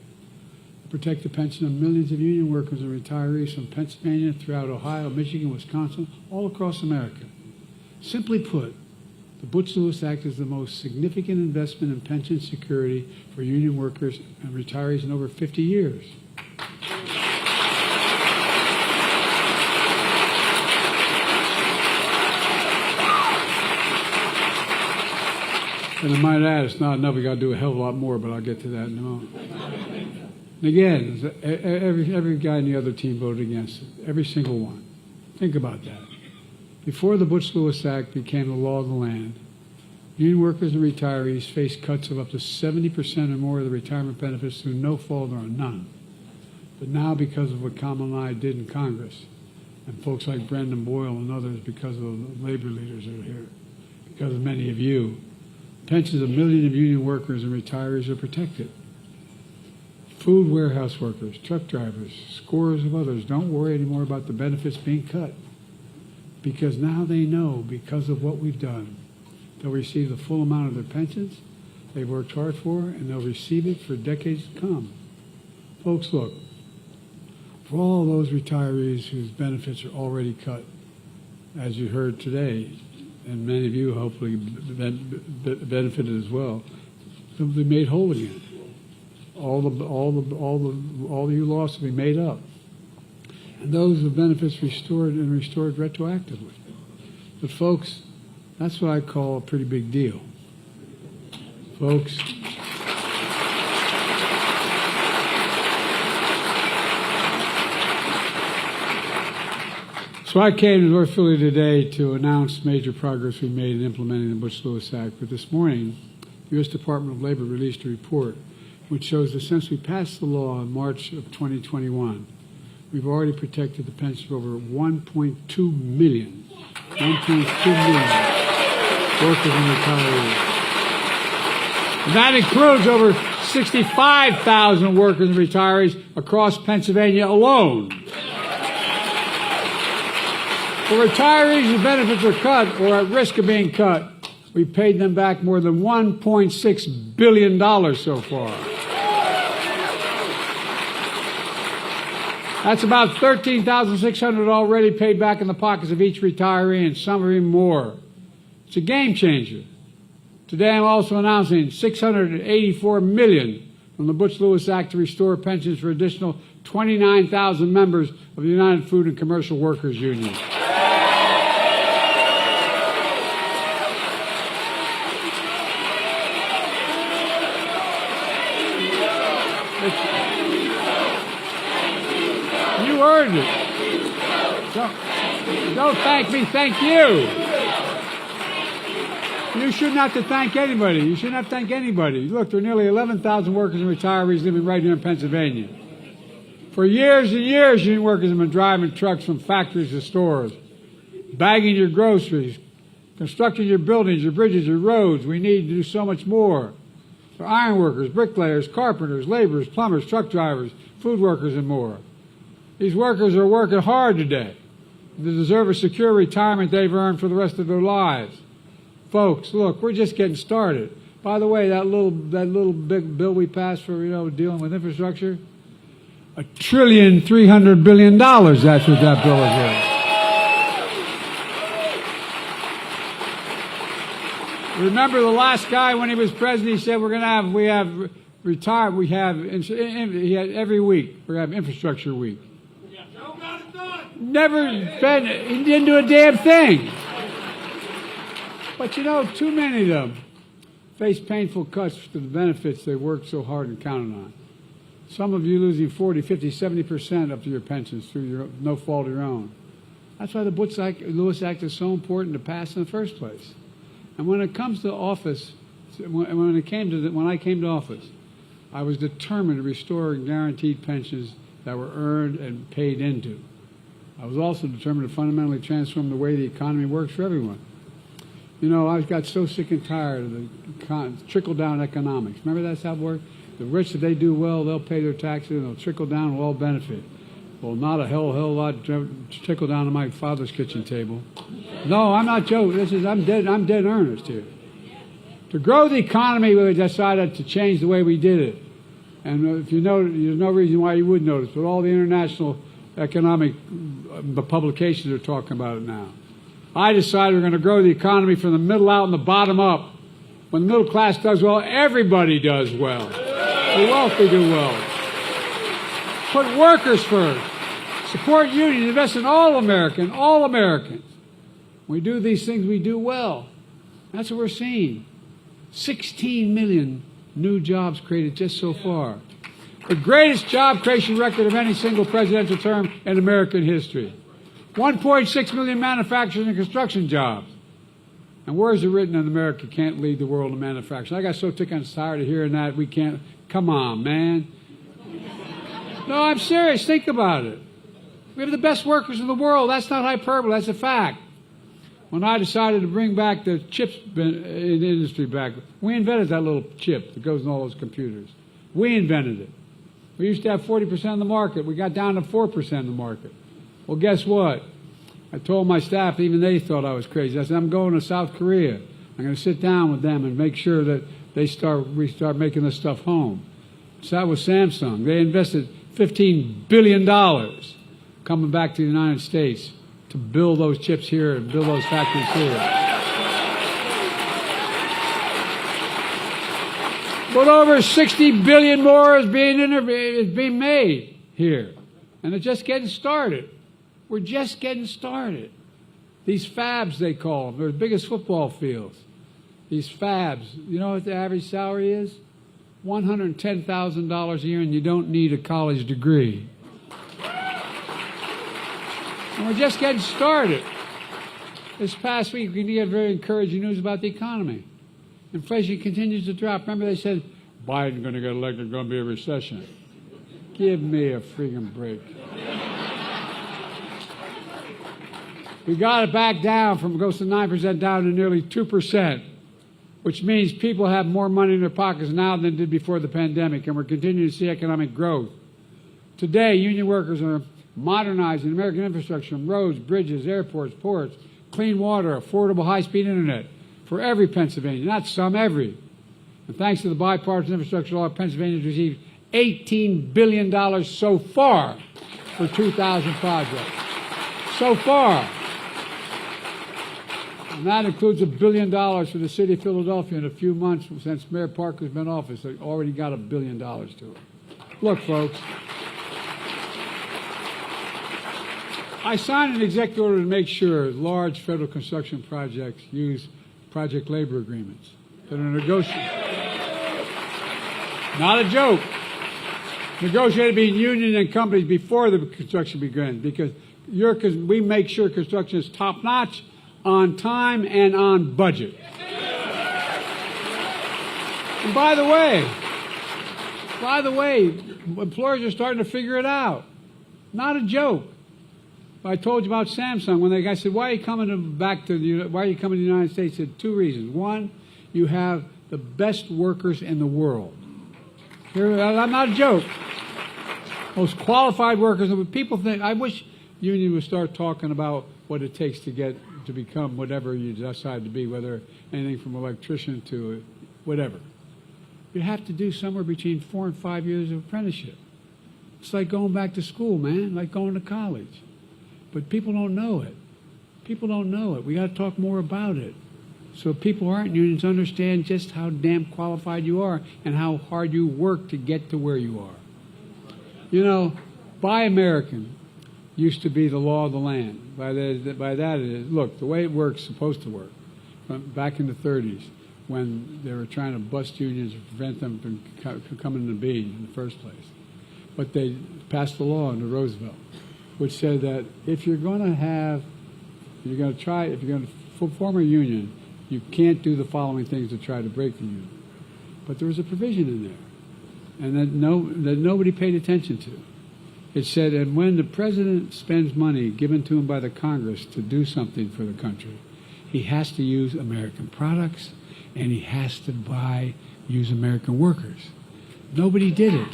to protect the pension of millions of union workers and retirees from Pennsylvania throughout Ohio, Michigan, Wisconsin, all across America. Simply put, the Butch-Lewis Act is the most significant investment in pension security for union workers and retirees in over 50 years. And I might add, it's not enough. We got to do a hell of a lot more, but I'll get to that in a moment. And again, every guy in the other team voted against it. Every single one. Think about that. Before the Butch-Lewis Act became the law of the land, union workers and retirees faced cuts of up to 70% or more of the retirement benefits through no fault or none. But now, because of what Kamala and I did in Congress, and folks like Brendan Boyle and others, because of the labor leaders that are here, because of many of you, pensions of millions of union workers and retirees are protected. Food warehouse workers, truck drivers, scores of others don't worry anymore about the benefits being cut, because now they know, because of what we've done, they'll receive the full amount of their pensions they've worked hard for, and they'll receive it for decades to come. Folks, look, for all those retirees whose benefits are already cut, as you heard today, and many of you hopefully benefited as well, they'll be made whole again. All you lost will be made up. And those with benefits restored retroactively. But folks, that's what I call a pretty big deal. Folks, so I came to North Philly today to announce major progress we made in implementing the Butch-Lewis Act. But this morning, the U.S. Department of Labor released a report which shows that since we passed the law in March of 2021, we've already protected the pensions of over 1.2 million workers and retirees. And that includes over 65,000 workers and retirees across Pennsylvania alone. For retirees whose benefits are cut or at risk of being cut, we paid them back more than $1.6 billion so far. That's about $13,600 already paid back in the pockets of each retiree, and some are even more. It's a game changer. Today I'm also announcing $684 million from the Butch-Lewis Act to restore pensions for additional 29,000 members of the United Food and Commercial Workers Union. You earned it. Don't thank me, thank you. You shouldn't have to thank anybody. You shouldn't have to thank anybody. Look, there are nearly 11,000 workers and retirees living right here in Pennsylvania. For years and years, union workers have been driving trucks from factories to stores, bagging your groceries, constructing your buildings, your bridges, your roads. We need to do so much more. For iron workers, bricklayers, carpenters, laborers, plumbers, truck drivers, food workers, and more. These workers are working hard today. They deserve a secure retirement they've earned for the rest of their lives. Folks, look, we're just getting started. By the way, that little big bill we passed for, dealing with infrastructure, $1.3 trillion. That's what that bill is worth. Remember the last guy when he was president, he said he had every week we're gonna have infrastructure week. Never been, he didn't do a damn thing. But too many of them face painful cuts to the benefits they worked so hard and counted on. Some of you losing 40, 50, 70% of your pensions through no fault of your own. That's why the Lewis Act is so important to pass in the first place. And when it comes to office, when I came to office, I was determined to restore guaranteed pensions that were earned and paid into. I was also determined to fundamentally transform the way the economy works for everyone. I got so sick and tired of the trickle-down economics. Remember that's how it worked? The rich, if they do well, they'll pay their taxes and they'll trickle down and we'll all benefit. Well, not a hell lot trickle down to my father's kitchen table. No, I'm not joking. I'm dead earnest here. To grow the economy, we decided to change the way we did it. And if you know, there's no reason why you would notice, but all the international economic publications are talking about it now. I decided we're going to grow the economy from the middle out and the bottom up. When the middle class does well, everybody does well. The wealthy do well. Put workers first. Support unions. Invest in all Americans. When we do these things, we do well. That's what we're seeing. 16 million new jobs created just so far. The greatest job creation record of any single presidential term in American history. 1.6 million manufacturing and construction jobs. And where is it written in America can't lead the world in manufacturing? I got so tired of hearing that we can't. Come on, man. No, I'm serious. Think about it. We have the best workers in the world. That's not hyperbole. That's a fact. When I decided to bring back the chips industry back, we invented that little chip that goes in all those computers. We invented it. We used to have 40% of the market. We got down to 4% of the market. Well, guess what? I told my staff, even they thought I was crazy. I said, I'm going to South Korea. I'm going to sit down with them and make sure that we start making this stuff home. So that was Samsung. They invested $15 billion coming back to the United States to build those chips here and build those factories here. But over 60 billion more is being made here. And it's just getting started. We're just getting started. These fabs, they call them, they're the biggest football fields. These fabs, you know what the average salary is? $110,000 a year, and you don't need a college degree. And we're just getting started. This past week, we had very encouraging news about the economy. Inflation continues to drop. Remember they said, Biden's going to get elected, there's going to be a recession. Give me a freaking break. We got it back down from goes to 9% down to nearly 2%, which means people have more money in their pockets now than they did before the pandemic, and we're continuing to see economic growth. Today, union workers are modernizing American infrastructure from roads, bridges, airports, ports, clean water, affordable high-speed internet for every Pennsylvanian, not some, every. And thanks to the bipartisan infrastructure law, Pennsylvania has received $18 billion so far for 2,000 projects. So far. And that includes $1 billion for the city of Philadelphia in a few months since Mayor Parker's been in office. They already got $1 billion to it. Look, folks, I signed an executive order to make sure large federal construction projects use project labor agreements that are negotiated. Not a joke. Negotiated between unions and companies before the construction begins, because we make sure construction is top-notch, on time, and on budget. And by the way, employers are starting to figure it out. Not a joke. I told you about Samsung when the guy said, why are you coming to the United States? He said 2 reasons. One, you have the best workers in the world. I'm not a joke. Most qualified workers. People think, I wish union would start talking about what it takes to become whatever you decide to be, whether anything from electrician to whatever. You have to do somewhere between 4 and 5 years of apprenticeship. It's like going back to school, man, like going to college. But people don't know it. People don't know it. We got to talk more about it. So people who aren't in unions understand just how damn qualified you are and how hard you work to get to where you are. You know, Buy American used to be the law of the land. By that it is, look, the way it works is supposed to work. Back in the 30s, when they were trying to bust unions and prevent them from coming to be in the first place. But they passed a law under Roosevelt, which said that if you're going to form a union, you can't do the following things to try to break the union. But there was a provision in there, and that nobody paid attention to. It said, and when the president spends money given to him by the Congress to do something for the country, he has to use American products, and he has to use American workers. Nobody did it.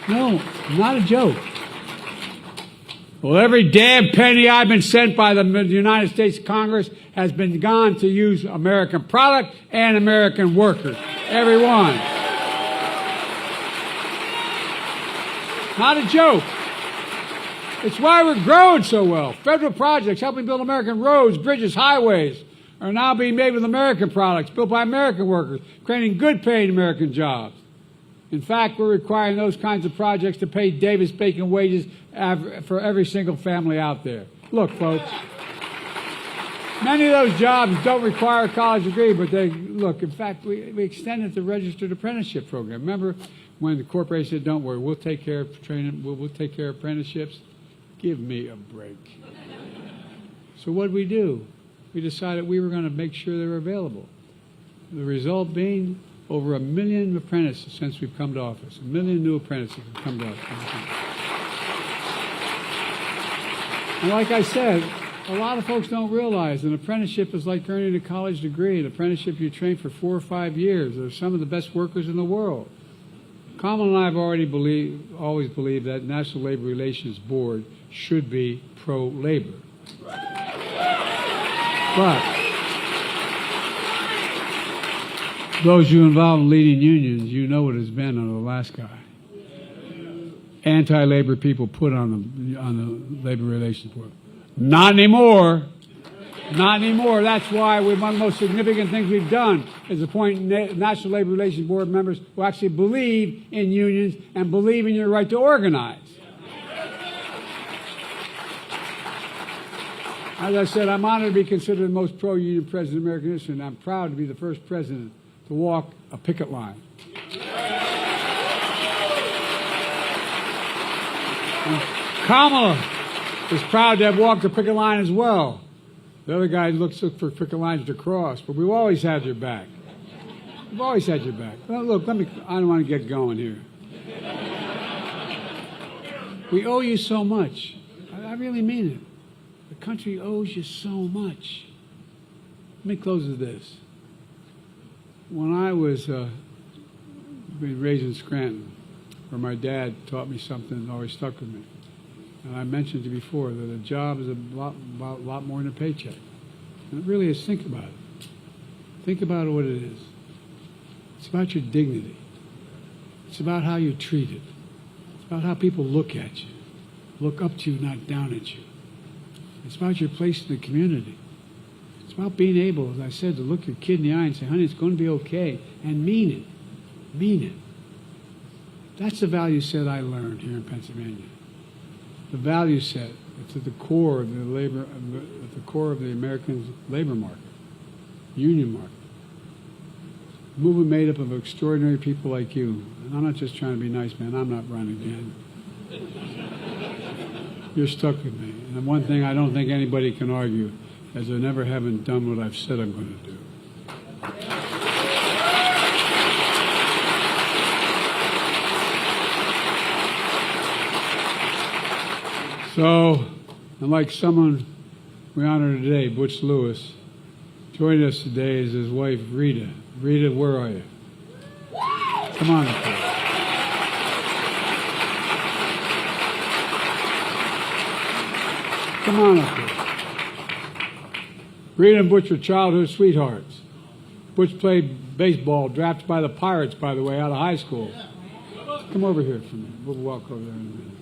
No, not a joke. Well, every damn penny I've been sent by the United States Congress has been gone to use American product and American workers. Every one. Not a joke. It's why we're growing so well. Federal projects helping build American roads, bridges, highways are now being made with American products, built by American workers, creating good paying American jobs. In fact, we're requiring those kinds of projects to pay Davis-Bacon wages for every single family out there. Look, folks, many of those jobs don't require a college degree, but in fact, we extended the registered apprenticeship program. Remember when the corporation said, don't worry, we'll take care of training, we'll take care of apprenticeships? Give me a break. So what did we do? We decided we were going to make sure they were available. The result being over 1 million apprentices since we've come to office. 1 million new apprentices have come to office. And like I said, a lot of folks don't realize an apprenticeship is like earning a college degree. An apprenticeship you train for 4 or 5 years. They're some of the best workers in the world. Kamal and I have always believed that National Labor Relations Board should be pro-labor. But those of you involved in leading unions, you know what it's been under the last guy. Anti-labor people put on the Labor Relations Board. Not anymore. Not anymore. That's why one of the most significant things we've done is appoint National Labor Relations Board members who actually believe in unions and believe in your right to organize. As I said, I'm honored to be considered the most pro-union president in American history, and I'm proud to be the first president to walk a picket line. And Kamala is proud to have walked the picket line as well. The other guy looks for picket lines to cross, but we've always had your back. We've always had your back. Well, look, I don't want to get going here. We owe you so much. I really mean it. The country owes you so much. Let me close with this. When I was raised in Scranton, where my dad taught me something that always stuck with me, and I mentioned to you before that a job is a lot more than a paycheck. And it really is. Think about it. Think about what it is. It's about your dignity. It's about how you're treated. It's about how people look at you, look up to you, not down at you. It's about your place in the community. It's about being able, as I said, to look your kid in the eye and say, honey, it's going to be okay, and mean it. Mean it. That's the value set I learned here in Pennsylvania. The value set that's at the core of the American labor market, union market. A movement made up of extraordinary people like you. And I'm not just trying to be nice, man. I'm not running again. You're stuck with me. And the one thing I don't think anybody can argue is I never haven't done what I've said I'm going to do. So, unlike someone we honor today, Butch Lewis, joining us today is his wife, Rita. Rita, where are you? Come on up here. Come on up here. Rita and Butch are childhood sweethearts. Butch played baseball, drafted by the Pirates, by the way, out of high school. Come over here for me. We'll walk over there in a minute.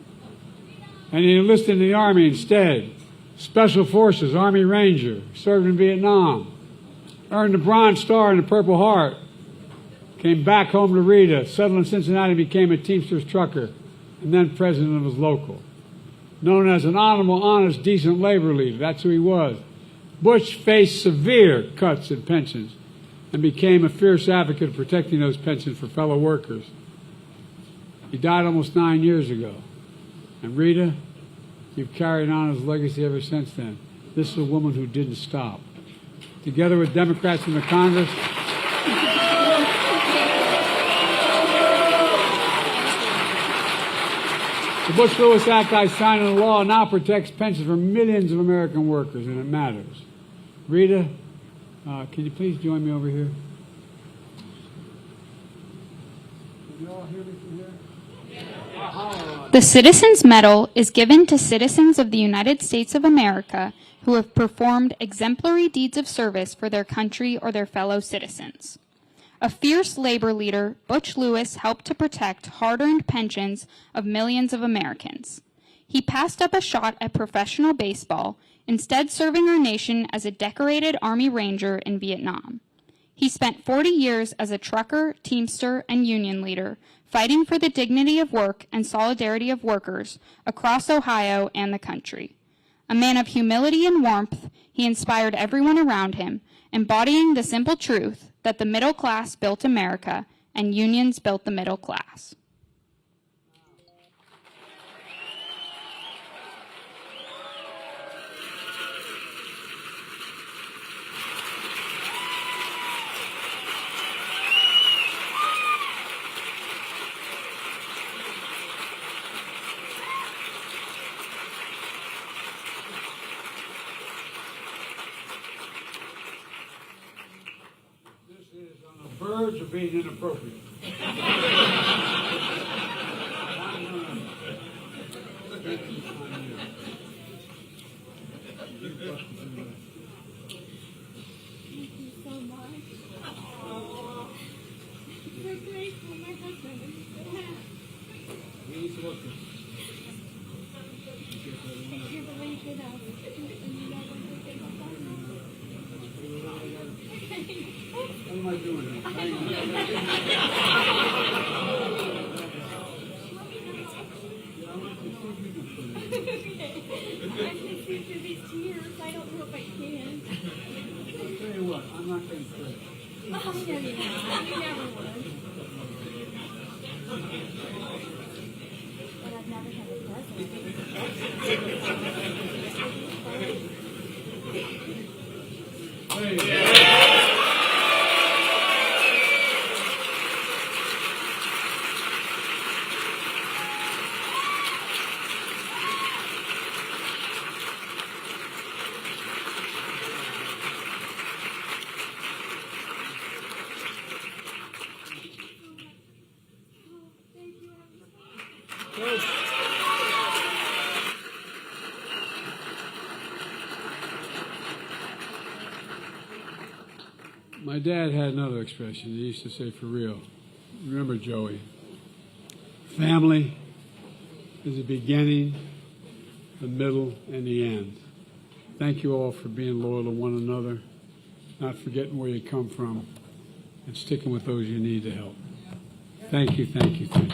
And he enlisted in the Army instead. Special Forces, Army Ranger, served in Vietnam. Earned the Bronze Star and the Purple Heart. Came back home to Rita, settled in Cincinnati, became a Teamsters trucker, and then president of his local. Known as an honorable, honest, decent labor leader, that's who he was. Butch faced severe cuts in pensions and became a fierce advocate of protecting those pensions for fellow workers. He died almost 9 years ago. And Rita, you've carried on his legacy ever since then. This is a woman who didn't stop. Together with Democrats in the Congress, the Bush-Lewis Act I signed into law now protects pensions for millions of American workers, and it matters. Rita, can you please join me over here? Can you all hear me from here? The Citizens Medal is given to citizens of the United States of America who have performed exemplary deeds of service for their country or their fellow citizens. A fierce labor leader, Butch Lewis helped to protect hard-earned pensions of millions of Americans. He passed up a shot at professional baseball, instead serving our nation as a decorated Army Ranger in Vietnam. He spent 40 years as a trucker, teamster, and union leader, fighting for the dignity of work and solidarity of workers across Ohio and the country. A man of humility and warmth, he inspired everyone around him, embodying the simple truth that the middle class built America and unions built the middle class. Birds are being inappropriate. What am I doing? Hang on. I don't know if I can. I'll tell you what, I'm not going to say it. Oh, you never would. But I've never had a present. Hey. My dad had another expression. He used to say, for real. Remember, Joey, family is the beginning, the middle, and the end. Thank you all for being loyal to one another, not forgetting where you come from, and sticking with those you need to help. Thank you, thank you, thank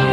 you.